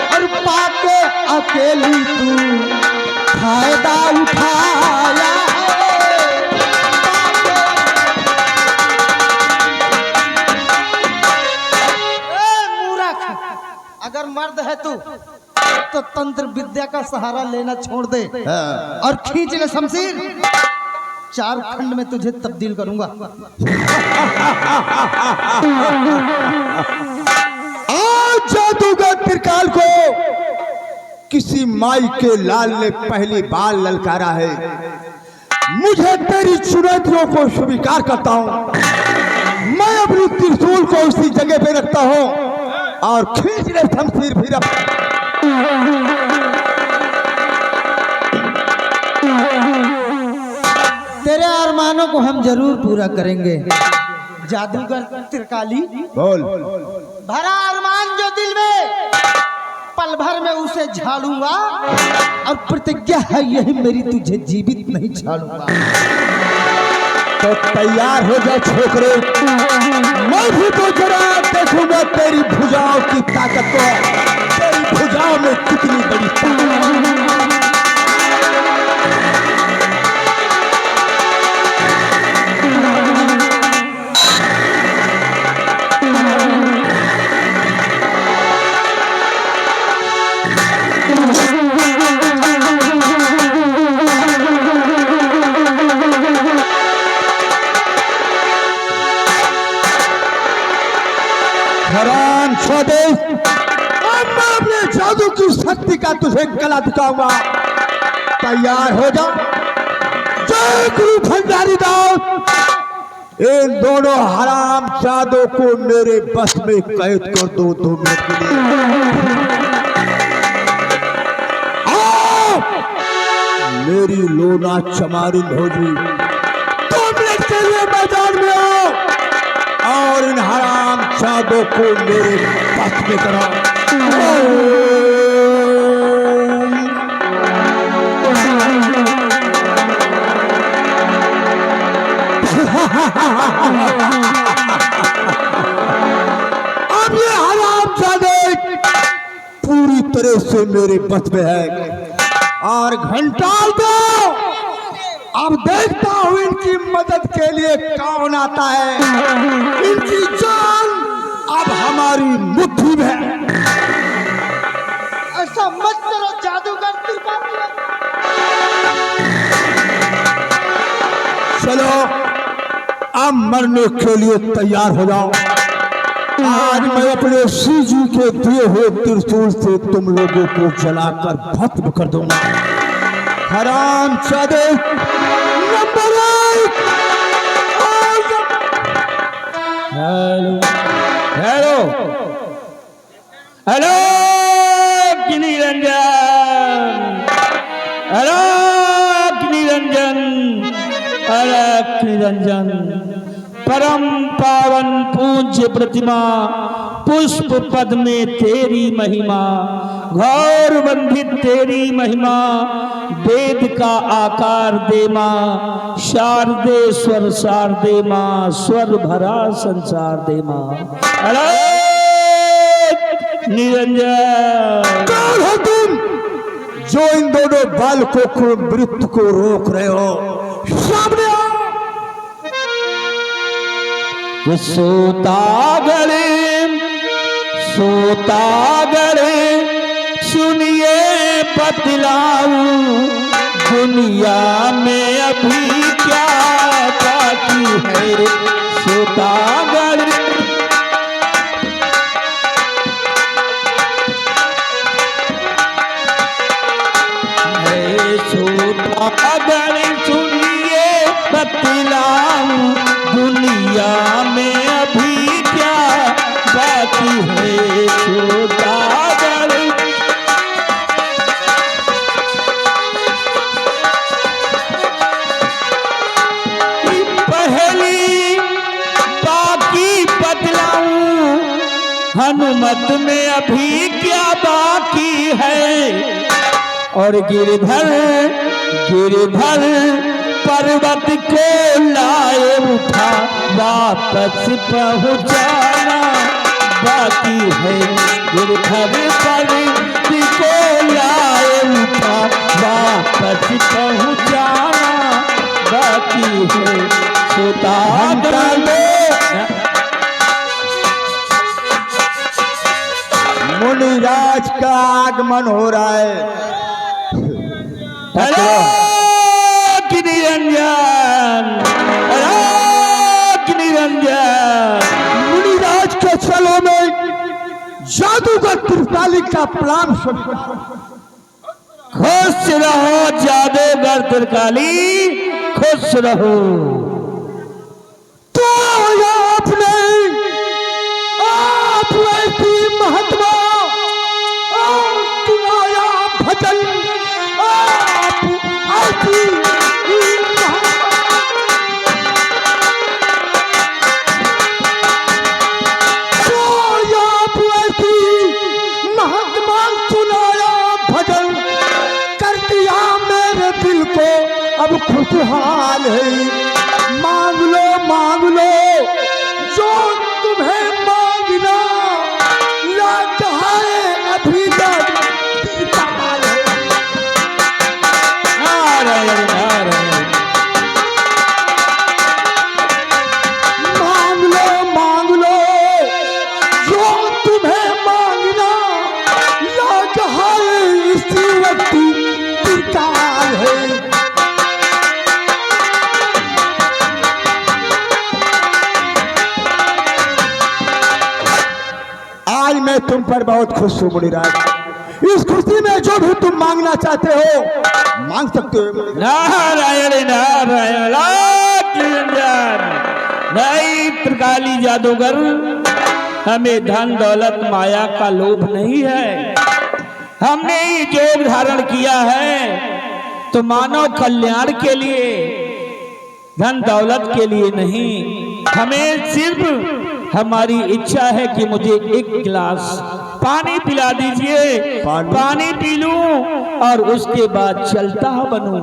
और पाके अकेली तू फायदा उठाया है। मूर्ख, अगर मर्द है तू तो तंत्र विद्या का सहारा लेना छोड़ दे और खींच ले शमशीर। 4 खंड में तुझे तब्दील करूंगा। आज जादूगर त्रिकाल को किसी माई के लाल ने पहली बार ललकारा है। मुझे तेरी चुनौतियों को स्वीकार करता हूं। मैं अपनी त्रिशूल को उसी जगह पे रखता हूं और खींच ले शमशीर फिर तेरे अरमानों को हम जरूर पूरा करेंगे। जादूगर त्रिकाली, बोल। भरा अरमान जो दिल में, पल भर में उसे झाड़ूंगा, और प्रतिज्ञा है यही मेरी, तुझे जीवित नहीं छोड़ूंगा। तो तैयार हो जा छोकरे, मैं भी तो जरा देखूंगा तेरी भुजाओं की ताकत को, तेरी भुजाओं में कितनी बड़ी ताकत है। अब मैं अपने जादू की शक्ति का तुझे गला दिखाऊंगा। तैयार हो जा। जय गुरु भंडारी दास। इन दोनों हराम जादों को मेरे बस में कैद कर दो 2 मिनट के लिए। आओ मेरी लोना चमारिन हो जी, 2 मिनट के लिए मैदान में आओ और इन हराम जादों को मेरे बस में कराओ। अब ये हराम जादे पूरी तरह से मेरे बस में है और घंटाल दो। अब देखता हूं इनकी मदद के लिए कौन आता है। इनकी जान अब हमारी मुट्ठी में है। ऐसा मत करो जादूगर त्रिपाठी। चलो अब मरने के लिए तैयार हो जाओ। आज मैं अपने श्री जी के दिए हुए त्रिशूल से तुम लोगों को जलाकर भस्म कर दूंगा। हराम जादे number 1। Hello hello hello Niranjan, hello Niranjan, अलख निरंजन। परम पावन पूज्य प्रतिमा पुष्प पद में तेरी महिमा, घोर बंधित तेरी महिमा, वेद का आकार दे माँ, शारदे स्वर शारदे माँ, स्वर भरा संसार दे माँ। निरंजन कौन हो तुम जो इन दोनों बालकों को मृत्यु को रोक रहे हो? सामने आओ। सोता गले सुनिए बतलाऊं, दुनिया में अभी क्या बाकी है। सोता गले सुनिए बतलाऊं, दुनिया में अभी क्या बाकी है। सोता गले पहली बाकी बतलाऊं, हनुमत में अभी क्या बाकी है। और गिरधर पर्वत को लाए उठा, वापस पहुंचाना बाकी है। गिरधर पर्वत को लाए उठा, वापस पहुंचाना बाकी है। सोता मुनिराज का आगमन हो रहा है। Hello Niranjan, hello Niranjan. मुनिराज के चलो में जादूगर त्रिपाली का प्लान शुरू। खुश रहो जादूगर त्रिकाली, खुश रहो। तो आपने की महात्मा तुम्हारा भजन महात्मा सुनाया भजन कर दिया मेरे दिल को अब खुशहाल है। मांग लो जो तुम्हें मांगना, लाज है अभी तक मांग लो जो तुम्हें मांगना, लाज है इसी वक्त त्रिकाल है। पर बहुत खुश हूँ मुनिराज। इस खुशी में जो भी तुम मांगना चाहते हो मांग सकते हो। नारायण नारायण नहीं त्रिकाली जादूगर, हमें धन दौलत माया का लोभ नहीं है। हमने ये जोग धारण किया है तो मानव कल्याण के लिए, धन दौलत के लिए नहीं। हमें सिर्फ हमारी इच्छा है कि मुझे एक गिलास पानी पिला दीजिए, पानी पी लूं और उसके बाद चलता बनूं।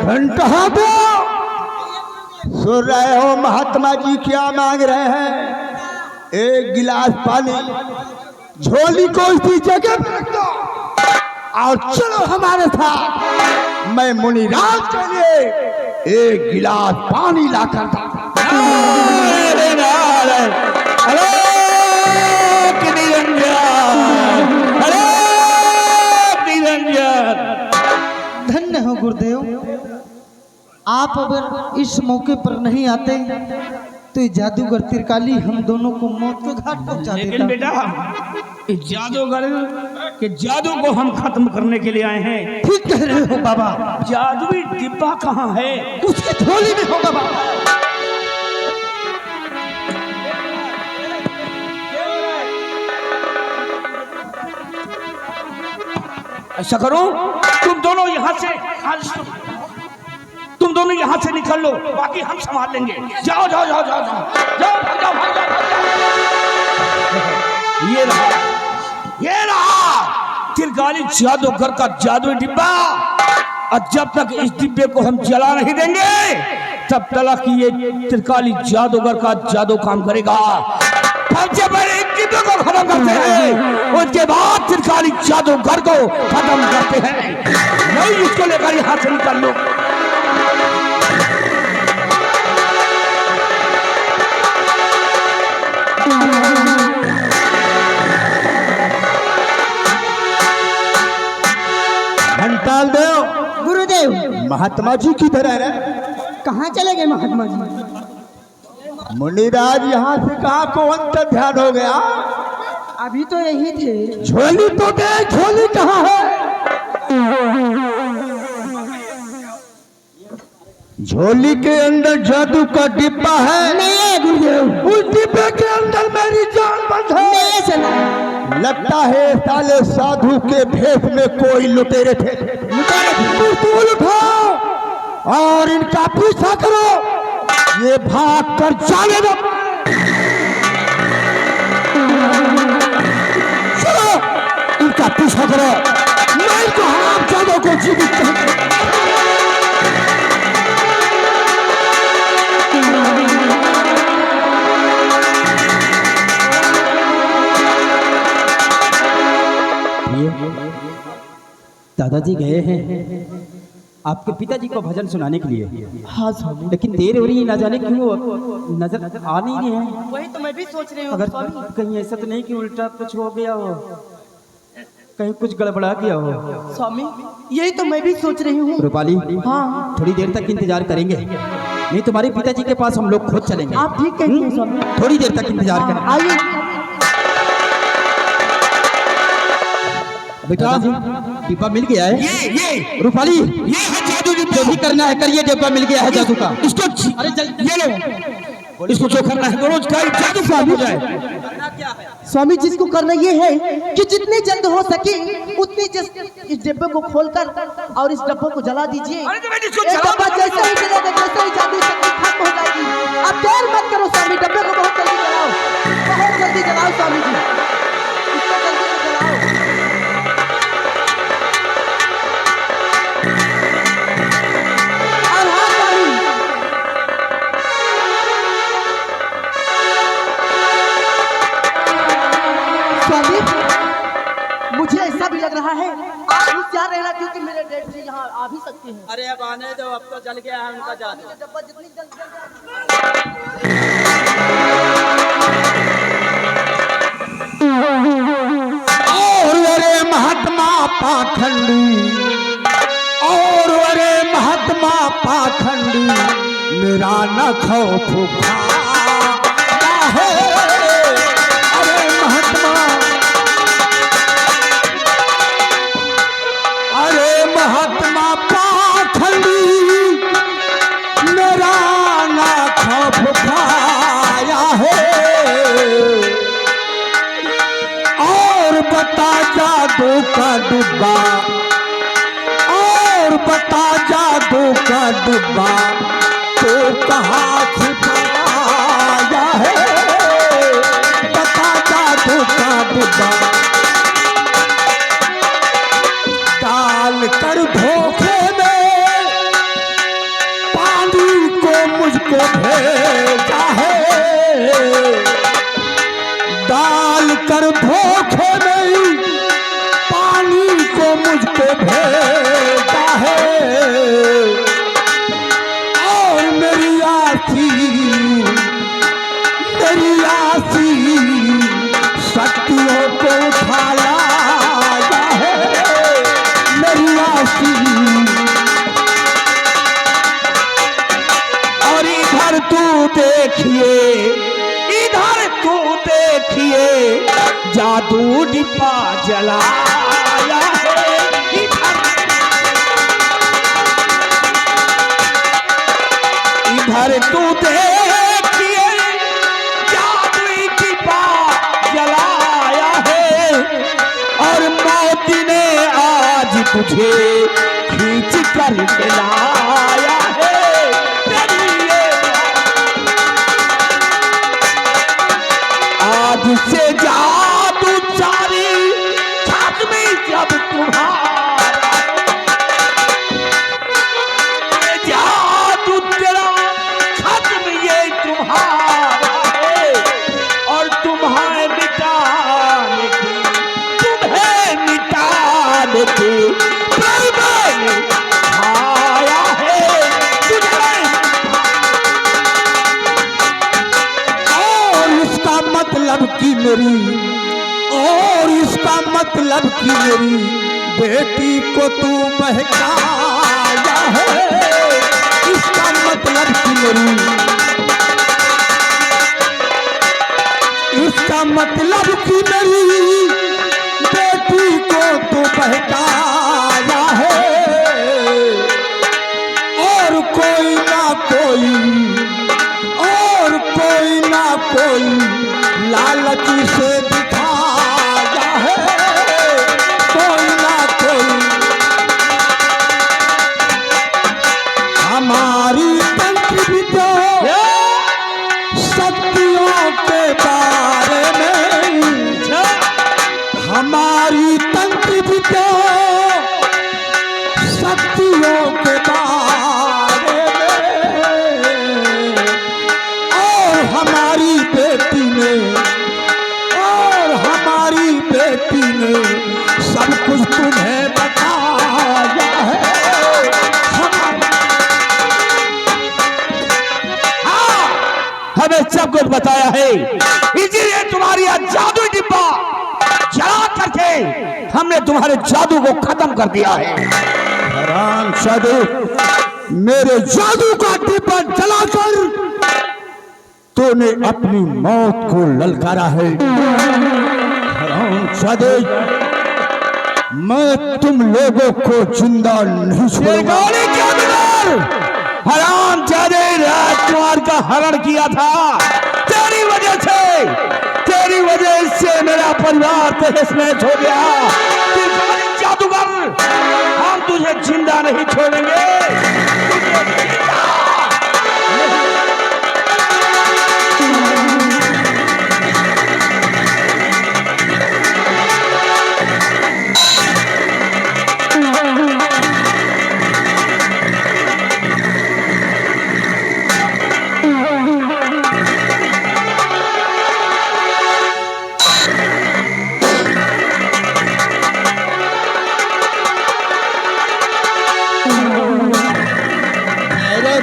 घंटा दो, सुन रहे हो महात्मा जी क्या मांग रहे हैं? एक गिलास पानी, झोली को इसी जगह पे रख दो और चलो हमारे साथ। मैं मुनिराज के लिए एक गिलास पानी लाकर दूं। धन्य हो गुरुदेव, आप अगर इस मौके पर नहीं आते तो ये जादूगर त्रिकाली हम दोनों को मौत के घाट पहुंचा देता। लेकिन बेटा, इस जादूगर के जादू को हम खत्म करने के लिए आए हैं। ठीक कह रहे हो बाबा। जादुई डिब्बा कहाँ है? उसकी झोली में होगा बाबा। ऐसा करो, तुम दोनों यहाँ से निकल लो, बाकी हम संभाल लेंगे। जाओ जाओ जाओ जाओ जाओ जाओ, भाग जाओ, भाग जाओ, भाग जाओ। ये रहा त्रिकाली जादूगर का जादुई डिब्बा। और जब तक इस डिब्बे को हम जला नहीं देंगे तब तक ये त्रिकाली जादूगर का जादू काम करेगा। सबसे पहले इस डिब्बे को खत्म करते हैं, उसके बाद त्रिकाली जादूगर को खत्म करते हैं। नहीं, इसको लेकर यहाँ से निकल लो। घंटाल देव, गुरुदेव महात्मा जी किधर है? कहाँ चले गए महात्मा जी? मुनिराज यहाँ से कहाँ को अंतर ध्यान हो गया? अभी तो यही थे। झोली तो दे, झोली कहाँ है? झोली के अंदर जादू का डिब्बा है। नहीं है गुरुदेव। उस डिब्बे के अंदर मेरी जान बंद है। नहीं चला। लगता है साले साधु के भेष में कोई लुटेरे थे। त्रिशूल उठाओ और इनका पीछा करो, ये भाग कर जाने दो। चलो इनका पीछा करो, मैं इनको हराम जादों को जीवित करूंगा। दादाजी गए हैं आपके पिताजी को भजन सुनाने के लिए। हाँ स्वामी। लेकिन देर हो रही है, ना जाने क्यों नजर आ नहीं रहे हैं। वही तो मैं भी सोच रही हूँ अगर स्वामी। कहीं ऐसा तो नहीं कि उल्टा कुछ हो गया हो, कहीं कुछ गड़बड़ा गया हो। स्वामी यही तो मैं भी सोच रही हूँ। रूपाली, हाँ थोड़ी देर तक इंतजार करेंगे, नहीं तुम्हारे पिताजी के पास हम लोग खुद चलेंगे। आप ठीक कहते हैं स्वामी। थोड़ी देर तक इंतजार हाँ, करेंगे। आइए। बेटा डिब्बा मिल गया है। ये रूपाली, ये है जादू डिब्बा। जो भी करना है करिए, डिब्बा मिल गया है जादू का। इसको अरे ये लो, इसको जो करना है करो, जादू खत्म हो जाए। स्वामी जिसको करना ये है कि जितनी जल्द हो सके उतनी जल्द इस डिब्बे को खोलकर और इस डब्बे को जला दीजिए। अरे तो मैं इसको ये जला डब्बा दूंगा। जैसे ही जलेगा, जैसे ही जादू शक्ति खत्म हो जाएगी। आप देर मत करो स्वामी, डब्बे को बहुत जल्दी जलाओ, बहुत जल्दी जलाओ स्वामी जी, इसको जल्दी से जलाओ। और हाँ स्वामी, स्वामी मुझे ऐसा भी लग रहा है आप होशियार रहना, क्योंकि मेरे डैड जी यहाँ आ भी सकते हैं। अरे अब आने दो, अब तो जल गया है उनका जादू। डब्बा जितनी जल्दी जल जाए। और अरे महात्मा पाखंडी, और अरे महात्मा पाखंडी, मेरा न खौफ खा है। का डिब्बा और बता जादू का डिब्बा तो कहाँ छिपाया है, बता जादू का डिब्बा डाल कर धोखे में पानी को मुझको भेजा है, डाल कर धोखे में पानी को मुझको भेजा है, और मेरी आसी शक्तियों को उठा लाया है, मेरी आसी। और इधर तू देखिए जादू डिब्बा जलाया है, इधर तू देखिए जादू डिब्बा जलाया है, और मौत ने आज तुझे खींच कर लाया है। आज से जादू जारी छात में जब तुम्हारा जादू तेरा खत्म ये तुम्हारा है, और तुम्हें मिटाने की आया है तुझे। और इसका मतलब कि मेरी बेटी को तू बहकाया है, इसका मतलब कि मेरी बेटी को तू बहकाया है, और कोई ना कोई लालच से दिखाया है, कोई ना कोई हमारी तंत्र विद्या शक्तियों के बारे में, हमारी तंत्र विद्या शक्तियों के बारे में, और हमारी बेटी ने सब कुछ तुम्हें बताया है। हमें सब कुछ बताया है, इसीलिए तुम्हारी जादू डिब्बा जला करके हमने तुम्हारे जादू को खत्म कर दिया है। हराम जादू, मेरे जादू का डिब्बा जलाकर तूने अपनी मौत को ललकारा है। हराम जादू, मैं तुम लोगों को जिंदा नहीं छोड़ूंगा। हराम जादे राजकुमार का हरण किया था, तेरी वजह से मेरा परिवार तहस नहस हो गया। जादूगर, हम तुझे जिंदा नहीं छोड़ेंगे।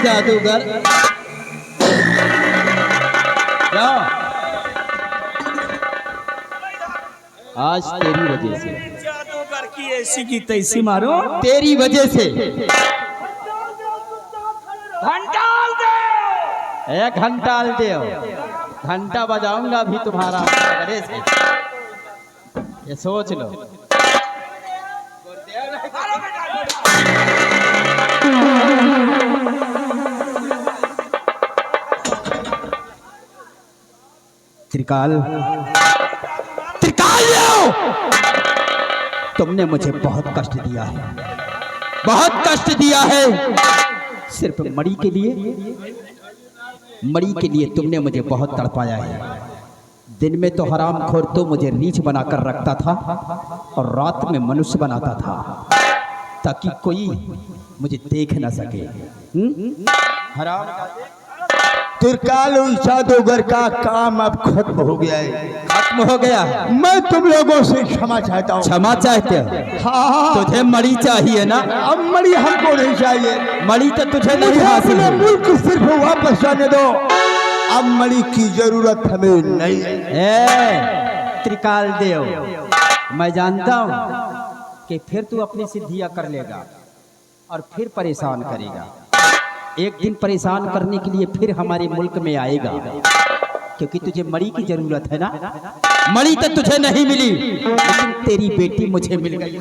जादूगर जाओ, आज तेरी वजह से जादूगर की ऐसी की तैसी मारो, तेरी वजह से घंटा दे, घंटा बजाऊंगा भी तुम्हारा गणेश, ये सोच लो। त्रिकाल तुमने मुझे बहुत कष्ट दिया है, बहुत कष्ट दिया है। सिर्फ मणि के लिए तुमने मुझे बहुत तड़पाया है। दिन में तो हरामखोर तो मुझे रीछ बनाकर रखता था और रात में मनुष्य बनाता था ताकि कोई मुझे देख ना सके। हराम त्रिकाल जादूगर का काम अब खत्म हो गया है। खत्म हो गया। मैं तुम लोगों से क्षमा चाहता हूँ। क्षमा चाहते हो? हाँ, तुझे मणि चाहिए ना? अब मणि हमको नहीं चाहिए। मणि तो तुझे नहीं मुझे हासिल अपने है। मुल्क सिर्फ वापस जाने दो। अब मणि की जरूरत हमें नहीं है। त्रिकाल देव, मैं जानता हूँ कि फिर तू अपनी सिद्धियां कर लेगा और फिर परेशान करेगा। एक दिन परेशान करने के लिए फिर हमारे मुल्क में आएगा, क्योंकि तुझे मणि की जरूरत है ना। मणि तो तुझे नहीं मिली, लेकिन तेरी बेटी मुझे मिल गई।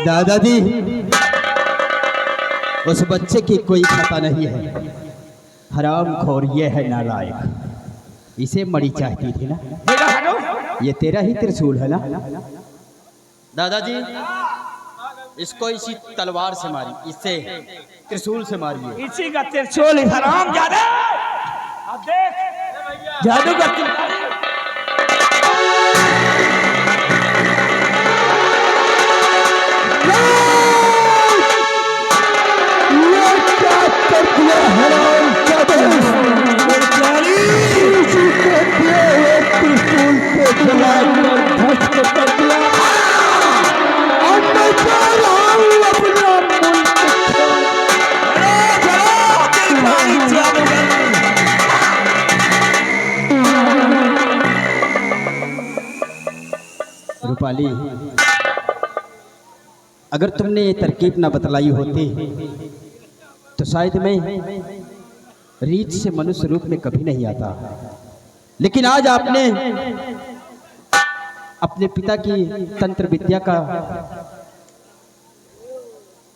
दादाजी, उस बच्चे की कोई खता नहीं है। हरामखोर ये है नालायक। इसे मणि चाहती थी ना। ये तेरा ही त्रिशूल है ना? दादाजी, इसको इसी तलवार से मारी, इससे त्रिशूल से मारिए। इसी का त्रिशूल हराम जादे। अब देख जादू का रूपाली, अगर तुमने ये तरकीब ना बतलाई होती तो शायद मैं रीछ से मनुष्य रूप में कभी नहीं आता। लेकिन आज आपने अपने पिता की तंत्र विद्या का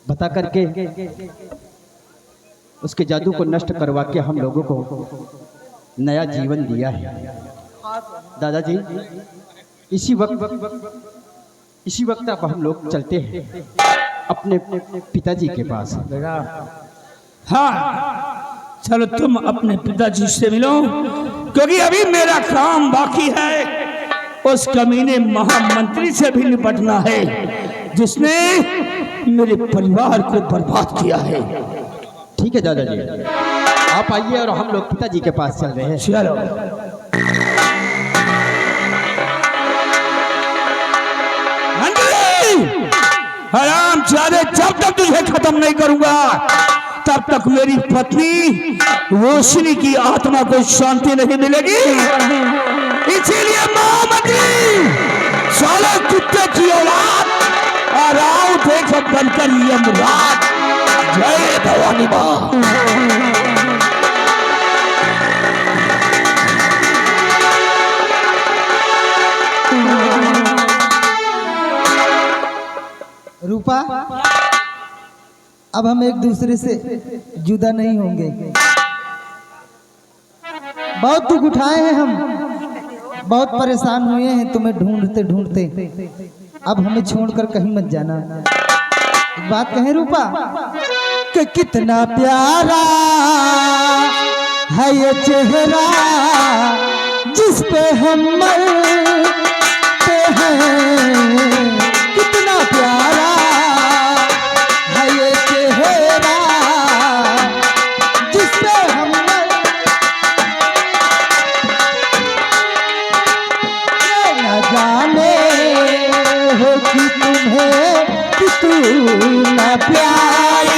बता करके उसके जादू को नष्ट करवा के हम लोगों को नया जीवन दिया है। दादाजी, इसी वक्त अब हम लोग चलते हैं अपने पिताजी के पास। हाँ, चलो तुम अपने पिताजी से मिलो, क्योंकि अभी मेरा काम बाकी है। उस कमीने महामंत्री से भी निपटना है जिसने मेरे परिवार को बर्बाद किया है। ठीक है दादाजी, आप आइए और हम लोग पिताजी के पास चल रहे हैं। चलो। हराम जादे, जब तक तुझे खत्म नहीं करूंगा तब तक मेरी पत्नी रोशनी की आत्मा को शांति नहीं मिलेगी। इसीलिए महामंत्री, साले कुत्ते की औलाद और आओ देखो बनकर यमराज। जय भवानी मां। रूपा, अब हम एक दूसरे से जुदा नहीं होंगे। बहुत दुख उठाए हैं हम, बहुत परेशान हुए हैं तुम्हें ढूंढते ढूंढते। अब हमें छोड़कर कहीं मत जाना। एक बात कहें रूपा कि कितना प्यारा है ये चेहरा जिस पे हम मरते हैं। कितना प्यारा है ये चेहरा जिस पे हम न जाने हो कि तुम्हें कितना प्यारी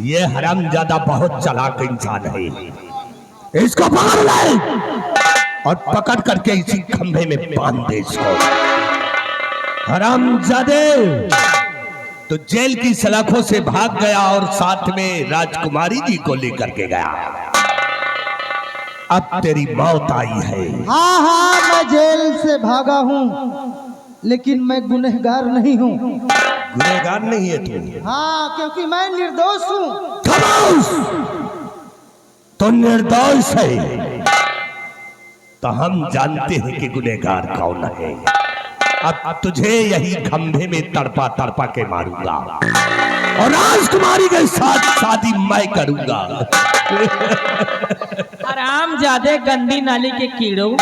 ये हरामजादा बहुत चालाक इंसान है। इसको पकड़ ले और पकड़ करके इसी खंभे में बांध दे इसको। हरामजादे तो जेल की सलाखों से भाग गया और साथ में राजकुमारी जी को लेकर के गया। अब तेरी मौत आई है। हाँ हाँ मैं जेल से भागा हूँ, लेकिन मैं गुनहगार नहीं हूँ। गुनहगार नहीं है तू? हाँ, क्योंकि मैं निर्दोष हूँ। तो निर्दोष है तो हम जानते हैं कि गुनहगार कौन है। अब तुझे यही खंभे में तड़पा तड़पा के मारूंगा और राजकुमारी के साथ शादी मैं करूंगा। आराम ज्यादा गंदी नाली के कीड़ों।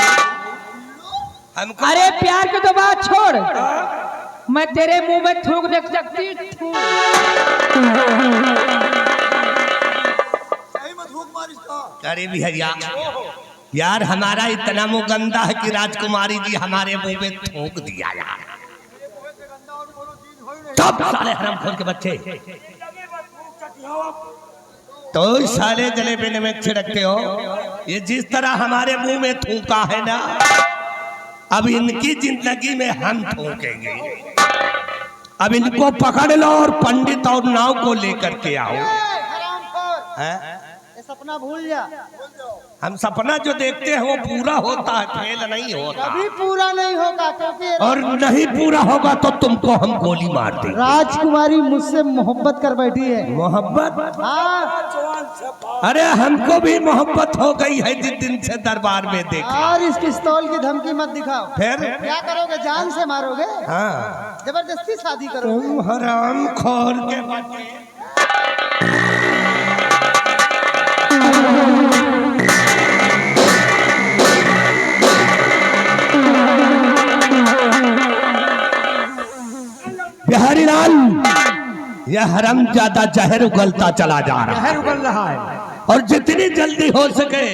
अरे प्यार की तो बात छोड़, मैं तेरे मुंह में थूक देख सकती हूँ। अरे भैया यार, हमारा इतना मुंह गंदा है कि राजकुमारी जी हमारे मुंह में थूक दिया यार। तब साले हरामखोर के बच्चे तो साले जलेबी में छिड़कते हो। ये जिस तरह हमारे मुंह में थूका है ना, अब इनकी जिंदगी में हम थूकेंगे। अब इनको पकड़ लो और पंडित और नाव को लेकर के आओ। सपना भूल जा। हम सपना जो देखते हैं वो पूरा होता है, फेल नहीं होता। कभी पूरा नहीं होगा, क्योंकि और नहीं पूरा होगा तो तुमको हम गोली मार देंगे। राजकुमारी मुझसे मोहब्बत कर बैठी है। मोहब्बत? हाँ। अरे हमको भी मोहब्बत हो गई है जिस दिन से दरबार में देखा। और इस पिस्तौल की धमकी मत दिखाओ। फिर क्या करोगे? जान से मारोगे? हाँ, जबरदस्ती शादी करोगे? तुम हरामखोर के बच्चे। बिहारी लाल, यह हरामजादा जहर उगलता चला जा रहा है। जहर उगल रहा है। और जितनी जल्दी हो सके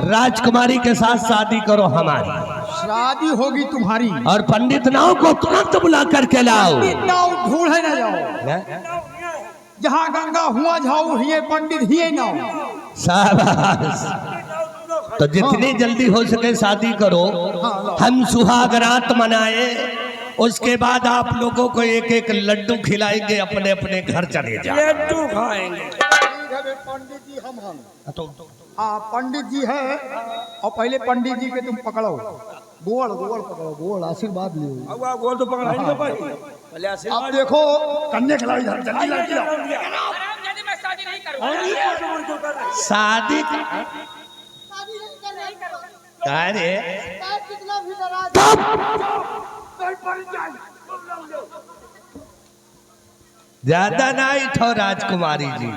राजकुमारी के साथ शादी करो हमारी। शादी होगी तुम्हारी। और पंडित नाव को तुरंत बुला करके लाओ। नाव ढूंढे ना जाओ। जहाँ गंगा हुआ जाओ, हिये पंडित हिये नाव। शाबाश। तो जितनी जल्दी हो सके शादी करो, हम सुहाग रात मनाए। उसके बाद आप लोगों को एक एक लड्डू खिलाएंगे, अपने अपने घर चले जाओ। लड्डू खाएंगे। पंडित जी हम हाँ पंडित जी है। और पहले पंडित जी के तुम पकड़ो, गोड़ गोड़ पकड़ो, गोड़ आशीर्वाद लियो। अब गोड़ तो पकड़ा नहीं भाई। पहले आशीर्वाद। अब देखो कन्या खिलाई, जल्दी लड़की लाओ। मैं शादी नहीं करूंगा। शादी अरे कितना भी डरा ज्यादा ना इठो राजकुमारी जी,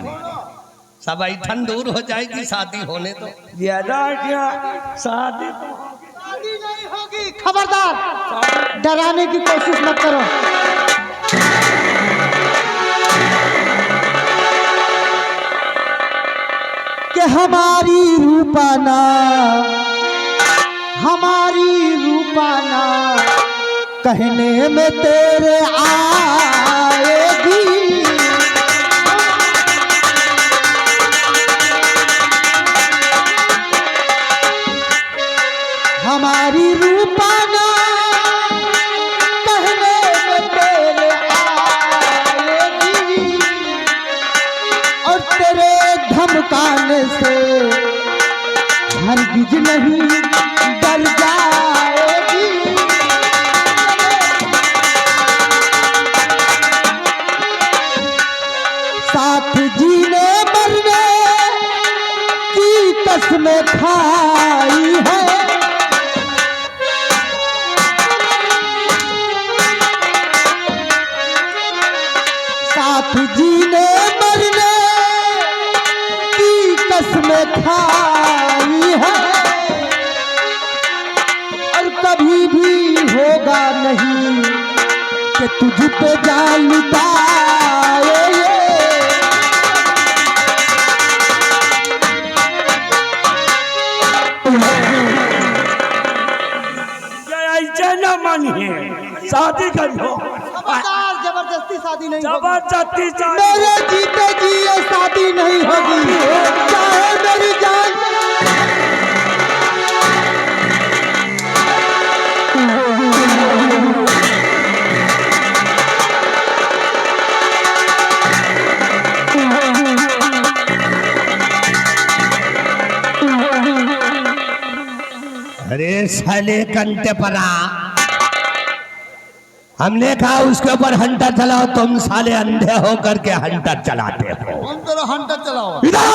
सब ऐठन दूर हो जाएगी, शादी होने तो। ज्यादा क्या शादी नहीं होगी। खबरदार, डराने की कोशिश मत करो। कि हमारी रूपाना, हमारी रूपाना कहने में तेरे आएगी। हमारी रूपाना भी होगा नहीं कि तुझ पे जान लुटाए। ऐसे न मानिए, शादी कर लो। खबरदार, जबरदस्ती शादी नहीं होगी। जबरदस्ती शादी मेरे जीते जी ये शादी नहीं होगी, चाहे मेरी जान। अरे साले कंटे परा, हमने कहा उसके ऊपर हंटर चलाओ, तुम साले अंधे हो करके हंटर चलाते हो। हम तेरा हंटर चलाओ। इधर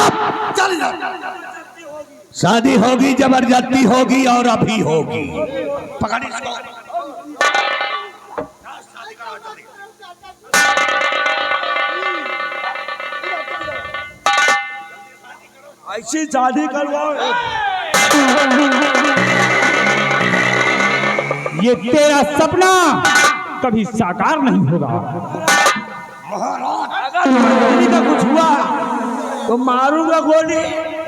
चल जा। शादी होगी, जबरदस्ती होगी और अभी होगी। पकड़ इसको। ऐसी शादी करवाओ। ये तेरा सपना कभी साकार नहीं होगा। अगर गोली का कुछ हुआ तो मारूंगा गोली,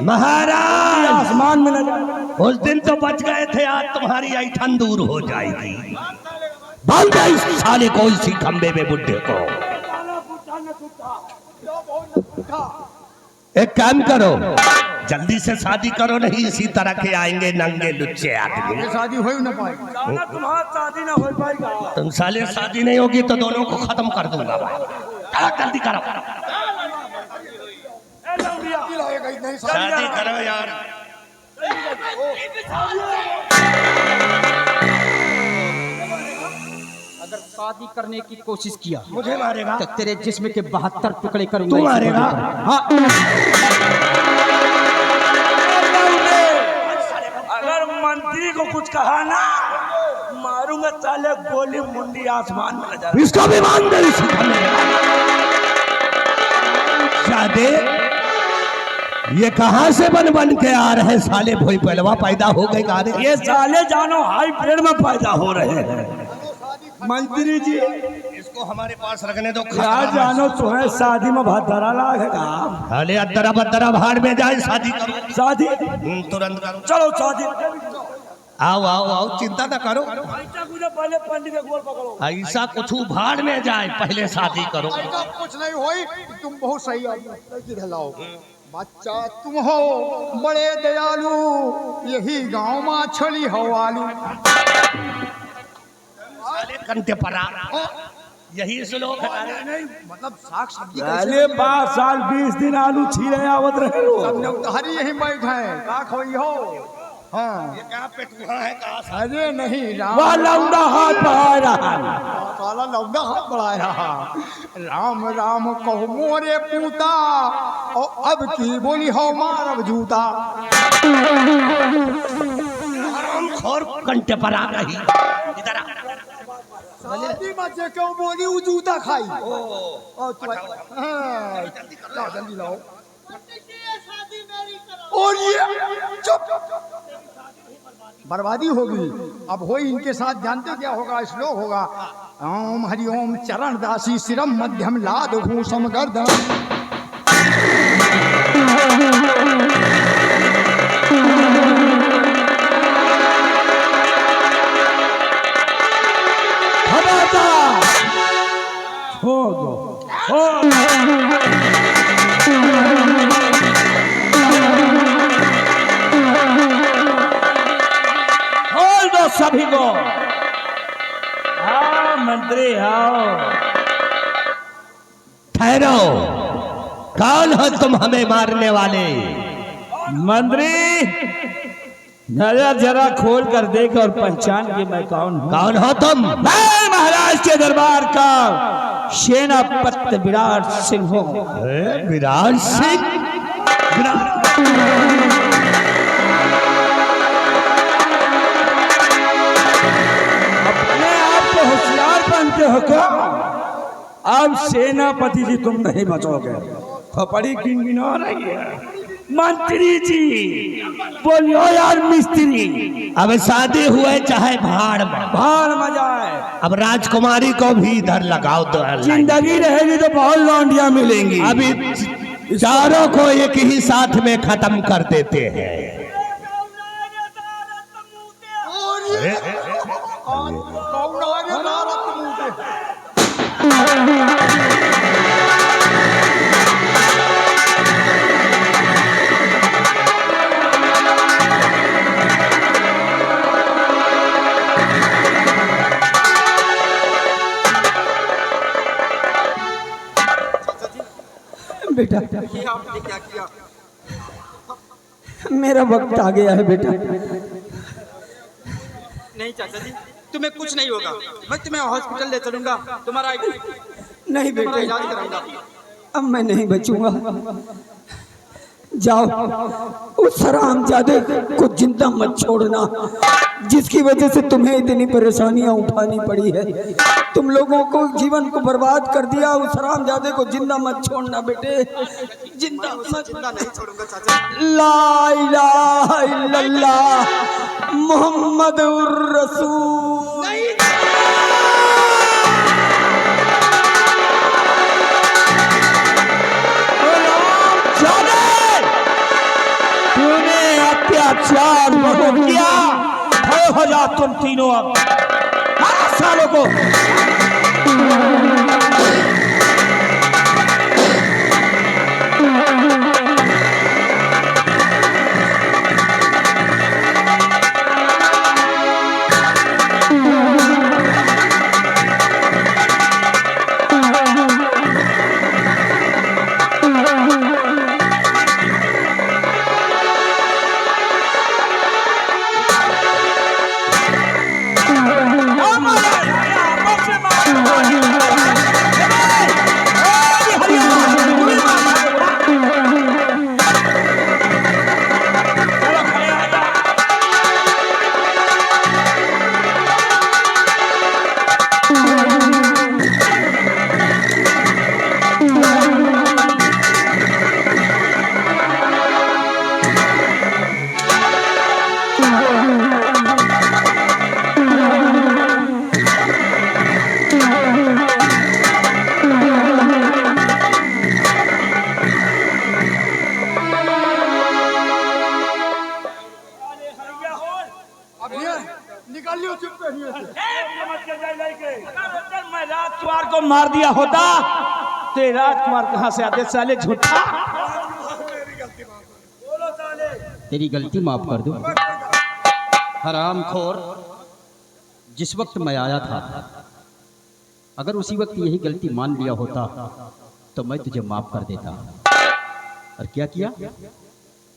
महाराज आसमान में न जाए। उस दिन तो बच गए थे, आज तुम्हारी ऐठन दूर हो जाएगी। बांध दे इस साले को इसी खंबे में, बुड्ढे को। एक काम करो, जल्दी से शादी करो, नहीं इसी तरह के आएंगे नंगे लुच्चे आदमी। ये शादी हो ही ना पाएगी। तुम्हारा शादी ना हो पाएगा। तुम साले शादी नहीं होगी तो दोनों को खत्म कर दूंगा भाई। चलो जल्दी करो, शादी करो यार। अगर शादी करने की कोशिश किया मुझे मारेगा तो तेरे जिस्म के 72 टुकड़े करूंगा। तू मारेगा? हाँ। अगर मंत्री को कुछ कहा ना, मारूंगा साले गोली, मुंडी आसमान में न जाए। इसको भी बांध दे इसी खंबे में। शादी ये कहां से बन बन के आ रहे साले, भोई पहलवा पैदा हो गए गारे। ये साले जानो हाई पेड़ में पैदा हो रहे हैं। मंत्री जी इसको हमारे पास रखने दो। क्या जानो तुम्हें शादी में भद्रा लागेगा। अरे अदरा बदरा भाड़ में जाए, शादी करो। शादी तुरंत करो। चलो शादी। आओ आओ आओ, चिंता ना करो। पहले पंडित के गोल पकड़ो। ऐसा कुछ भाड़ में जाए, पहले शादी करो। कुछ नहीं होई, तुम बहुत सही आदमी लाओ। बच्चा तुम हो बड़े दयालु, यही गांव में छली हो आलू। कंटे परा, यही श्लोक है। नहीं मतलब साग सब्जी पहले 5 साल 20 दिन आलू छीले आवत रहे लोग। सबने उतारी यही बैठे का खोई हो। हाँ ये क्या पेटुआ है, कहाँ अरे नहीं राम, वह लौंडा हाथ बढ़ा रहा है। काला लौंडा हाथ बढ़ा रहा। राम राम कहो मोरे पूता, और अब की बोली हो मारब जूता। खोर कंटे पर आ रही। इधर आ। शादी में क्यों बोली वो जूता खाई। जल्दी लाओ। और ये चुप, बर्बादी होगी। अब होई इनके साथ, जानते क्या होगा? श्लोक होगा, ओम हरि ओम चरण दासी सिरम मध्यम लाद भूषम गर्दन। छोड़ दो, छोड़ दो सभी को। आओ मंत्री आओ। ठहरो, कौन हो तुम हमें मारने वाले? मंत्री नजर जरा खोल कर देख और पहचान के मैं कौन हूँ। कौन हो तुम? मैं महाराज के दरबार का सेनापति विराट सिंह हूँ। विराट सिंह? अपने आप को होशियार बनते हो क्या? अब सेनापति जी तुम नहीं बचोगे। खोपड़ी किनकिना रही है। मंत्री जी बोलियो यार मिस्त्री। अब शादी हुए चाहे भाड़ में जाए। अब राजकुमारी को भी इधर लगाओ तो जिंदगी रहेगी तो बहुत लौंडियां मिलेंगी। अभी चारों को एक ही साथ में खत्म कर देते हैं। बेटा ये आपने क्या किया? मेरा वक्त आ गया है बेटा। नहीं चाचा जी, तुम्हें कुछ नहीं होगा। मैं तुम्हें हॉस्पिटल ले चलूंगा, तुम्हारा नहीं बेटा, इलाज कराऊंगा। अब मैं नहीं बचूंगा। जाओ उस हरामजादे को जिंदा मत छोड़ना, जिसकी वजह से तुम्हें इतनी परेशानियां उठानी पड़ी है। तुम लोगों को जीवन को बर्बाद कर दिया। उस हरामजादे को जिंदा मत छोड़ना बेटे, जिंदा नहीं छोड़ूंगा चाचा। ला इलाहा इल्लल्लाह मुहम्मदुर रसूल। तूने अत्याचार बहुत किया। हो जा तुम तीनों अब 8 सालों को। मैं राजकुमार को मार दिया होता तो राजकुमार कहां से आते साले झूठा। तेरी गलती माफ कर दो हरामखोर। जिस वक्त मैं आया था, अगर उसी वक्त यही गलती मान लिया होता तो मैं तुझे माफ कर देता। और क्या किया?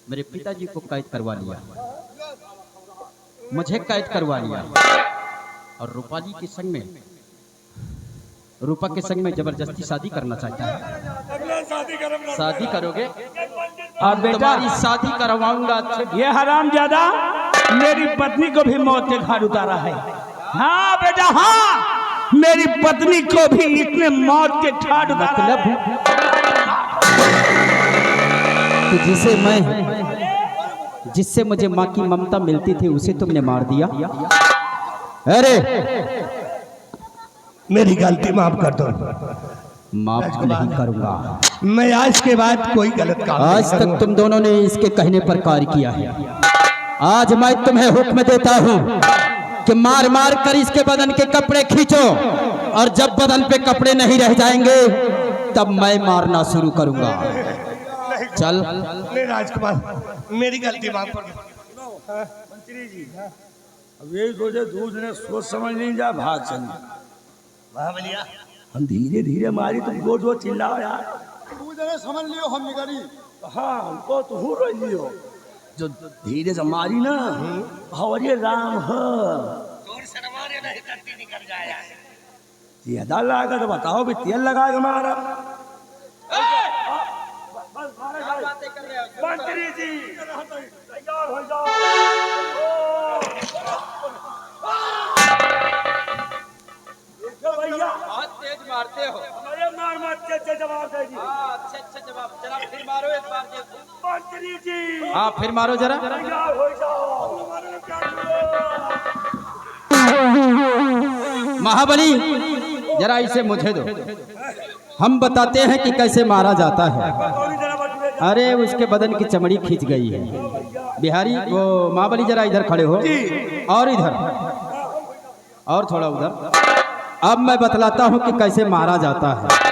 मेरे पिताजी को कैद करवा लिया, मुझे कैद करवा लिया और रूपाली के संग में, रूपा के संग में जबरदस्ती शादी करना चाहता है। शादी करोगे और बेटा तुम्हारी शादी करवाऊंगा। ये हरामजादा मेरी पत्नी को भी मौत के घाट उतारा है। हाँ बेटा हाँ, मेरी पत्नी को भी इसने मौत के घाट उतारा है। कि जिससे मुझे माँ की ममता मिलती थी उसे तुमने मार दिया। अरे मेरी गलती माफ कर दो। माफ नहीं करूंगा। मैं आज के बाद कोई गलत काम आज नहीं तक करूंगा। तुम दोनों ने इसके कहने पर कार्य किया है। आज मैं तुम्हें हुक्म देता हूँ कि मार मार कर इसके बदन के कपड़े खींचो, और जब बदन पे कपड़े नहीं रह जाएंगे तब मैं मारना शुरू करूंगा। चल नहीं राजकुमार, मेरी गलती माफ कर दो। मंत्री जी, अब यही सोचे दूध ने सोच समझ नहीं जा भाग चली। वाह भैया, हम धीरे धीरे मारी, तुम जोर जोर चिल्लाओ यार। दूध ने समझ लियो हम निकली। हाँ हमको तो हो रही हो, जो धीरे से मारी ना हवरिये राम है। ज्यादा लगा तो बताओ भी, तेल लगा के मारा। मंत्री जी तैयार हो जाओ। भैया बहुत तेज मारते हो। अरे मार मार अच्छे जवाब दे दी। अच्छे जवाब, जरा फिर मारो एक बार। मंत्री जी हाँ फिर मारो जरा। महाबली जरा इसे मुझे दो, हम बताते हैं कि कैसे मारा जाता है। अरे उसके बदन की चमड़ी खींच गई है। बिहारी वो महाबली जरा इधर खड़े हो, और इधर, और थोड़ा उधर। अब मैं बतलाता हूं कि कैसे मारा जाता है।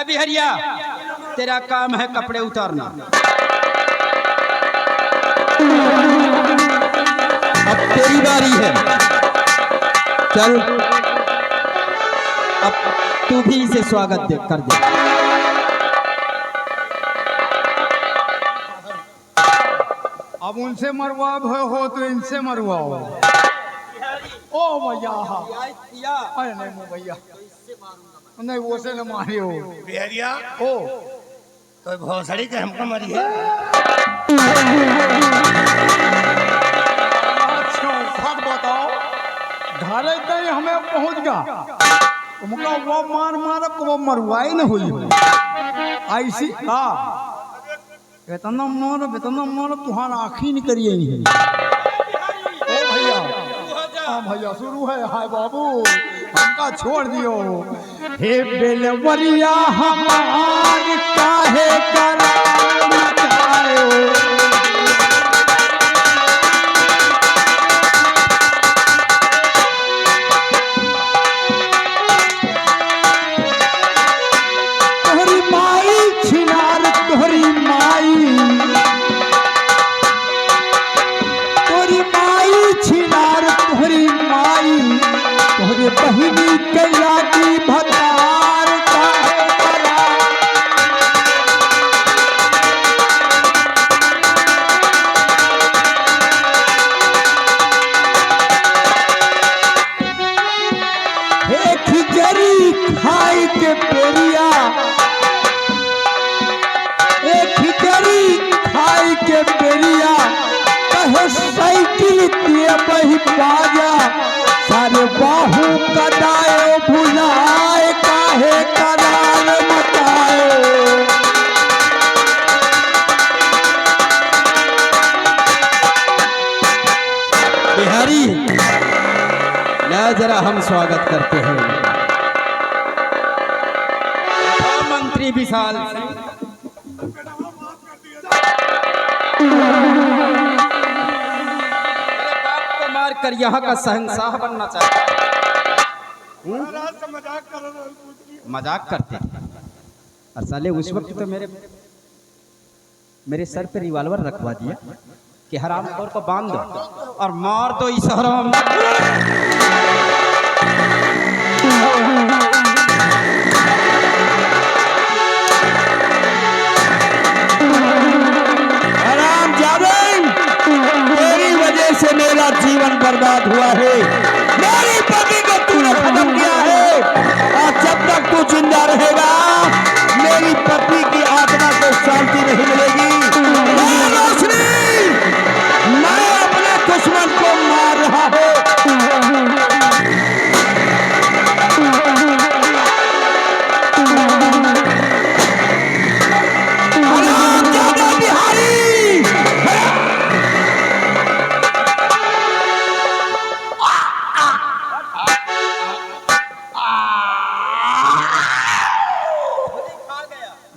बिहरिया तेरा काम है कपड़े उतारना। अब तेरी बारी है, चल अब तू भी इसे स्वागत दे कर दे। अब उनसे मरवा हो तो इनसे मरवाओ। ओ भैया अरे नहीं वो भैया नहीं वो से न मारे हो बिहारिया ओ तो भौसड़ी के हमको मरी है। अच्छा सब बताओ घरे तक हमें पहुंच गया उनका वो मार मार वो मरवाई न हुई ऐसी का इतना मार तुहार आखी नहीं करिए ओ भैया हाँ भैया शुरू है। हाय बाबू हमका छोड़ दियो। हे बेलवरिया हमार काहे करार मचायो। तोहरी माई छिनार तोहरी माई छिनार तोहरी माई तोहरे बहिनी कैला की भतार काहे करा। हे खिचड़ी खाई के पेरिया खिचड़ी खाई के पेरिया कहे साइकिल दिए बही बाजा सारे बाहू कदाए भुलाए काहे करार मचाए। बिहारी ना जरा हम स्वागत करते हैं मंत्री विशाल सिंह। मार कर यहाँ का शहंशाह बनना चाहता है। मजाक करते और साले उस वक्त तो मेरे सर पे रिवॉल्वर रखवा दिया कि हराम खोर को बांध दो और मार दो इस हराम। हराम जादे तेरी वजह से मेरा जीवन बर्बाद हुआ है। मेरी पति को तूने खत्म किया है और जब तक तू जिंदा रहेगा मेरी पत्नी की आत्मा को शांति नहीं मिलेगी। रोशनी मैं अपने दुश्मन को मार रहा हूँ।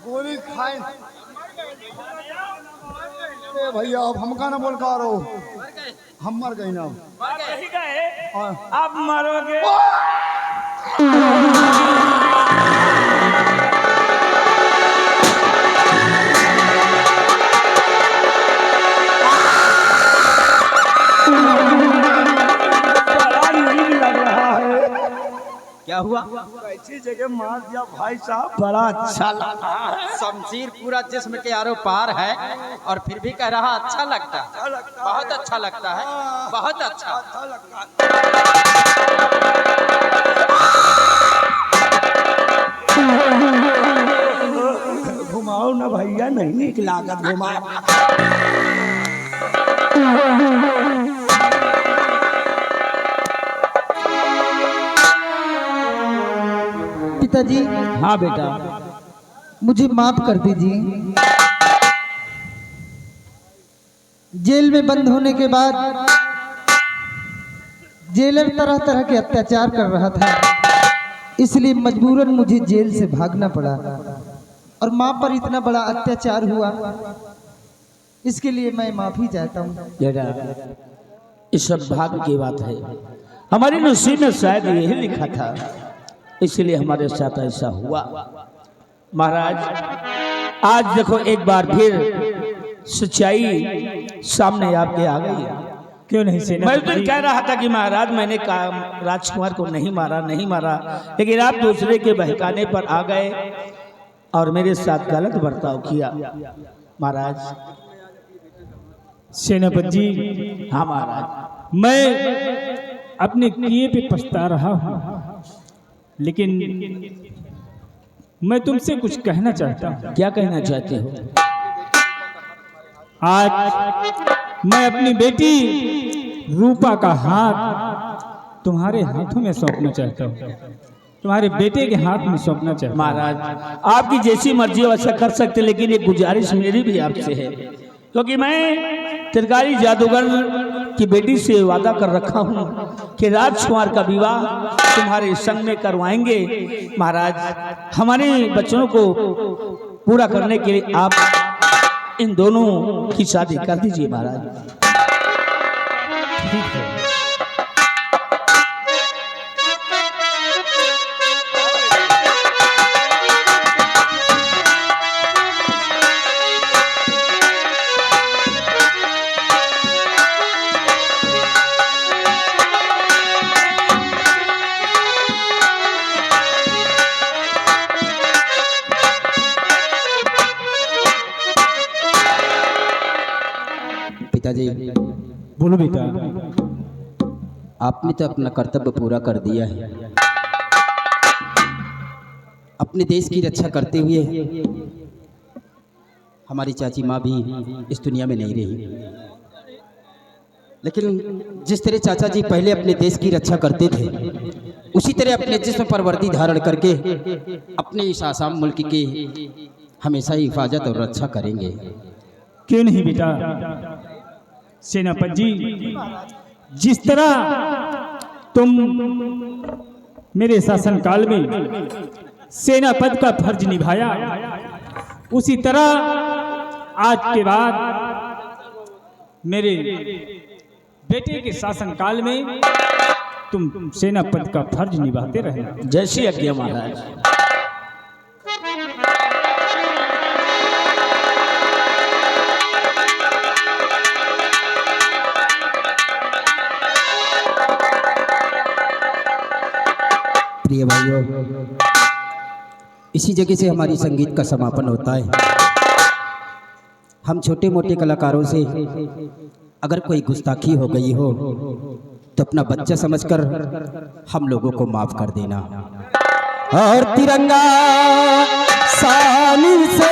गोली खाए भैया अब हमका ना बोल पा रहो हम मर गए ना आप मरोगे। क्या हुआ? ऐसी जगह मार दिया भाई साहब, बड़ा अच्छा लगा। शमशीर पूरा जिस्म के आरो पार है और फिर भी कह रहा अच्छा लगता है, बहुत अच्छा लगता है, बहुत अच्छा। घुमाओ ना भैया, नहीं निक लागत घुमाओ। पिताजी हाँ बेटा, मुझे माफ कर दीजिए। जेल में बंद होने के बाद जेलर तरह तरह के अत्याचार कर रहा था, इसलिए मजबूरन मुझे जेल से भागना पड़ा और माँ पर इतना बड़ा अत्याचार हुआ, इसके लिए मैं माफी चाहता हूँ। बेटा इस सब भाग्य की बात है, हमारे नसीब में शायद यही लिखा था, इसलिए हमारे साथ ऐसा हुआ। महाराज आज देखो एक बार फिर सच्चाई सामने आपके आ गई। क्यों नहीं सेना? मैं तो कह रहा था कि महाराज मैंने राजकुमार को नहीं मारा, लेकिन आप दूसरे के बहकाने पर आ गए और मेरे साथ गलत बर्ताव किया। महाराज सेनापति जी, हाँ महाराज, मैं अपने किए पे पछता रहा हूँ, लेकिन मैं तुमसे कुछ कहना चाहता हूँ। क्या कहना चाहते हो? आज मैं अपनी बेटी रूपा का हाथ तुम्हारे हाथों में सौंपना चाहता हूँ, तुम्हारे बेटे के हाथ में सौंपना चाहता हूँ। महाराज आपकी जैसी मर्जी वैसा कर सकते, लेकिन एक गुजारिश मेरी भी आपसे है, क्योंकि मैं त्रिकाली जादूगर की बेटी से वादा कर रखा हूँ कि राजकुमार का विवाह तुम्हारे संग में करवाएंगे। महाराज हमारे बच्चों को पूरा करने के लिए आप इन दोनों की शादी कर दीजिए। महाराज ठीक है। पिताजी बोलो बेटा। आपने तो अपना कर्तव्य पूरा कर दिया है, अपने देश की रक्षा करते हुए हमारी चाची माँ भी इस दुनिया में नहीं रही, लेकिन जिस तरह चाचा जी पहले अपने देश की रक्षा करते थे, उसी तरह अपने जिस्म पर वर्दी धारण करके अपने इस आसाम मुल्क की हमेशा ही हिफाजत और रक्षा करेंगे। क्यों नहीं बेटा। सेनापति जी, जिस तरह तुम मेरे शासनकाल में सेनापति का फर्ज निभाया, उसी तरह आज के बाद मेरे बेटे के शासनकाल में तुम सेनापति का फर्ज निभाते रहना। जैसी आज्ञा महाराज। प्रिय भाइयों, इसी जगह से हमारी संगीत का समापन होता है। हम छोटे मोटे कलाकारों से अगर कोई गुस्ताखी हो गई हो तो अपना बच्चा समझकर हम लोगों को माफ कर देना। और तिरंगा शान से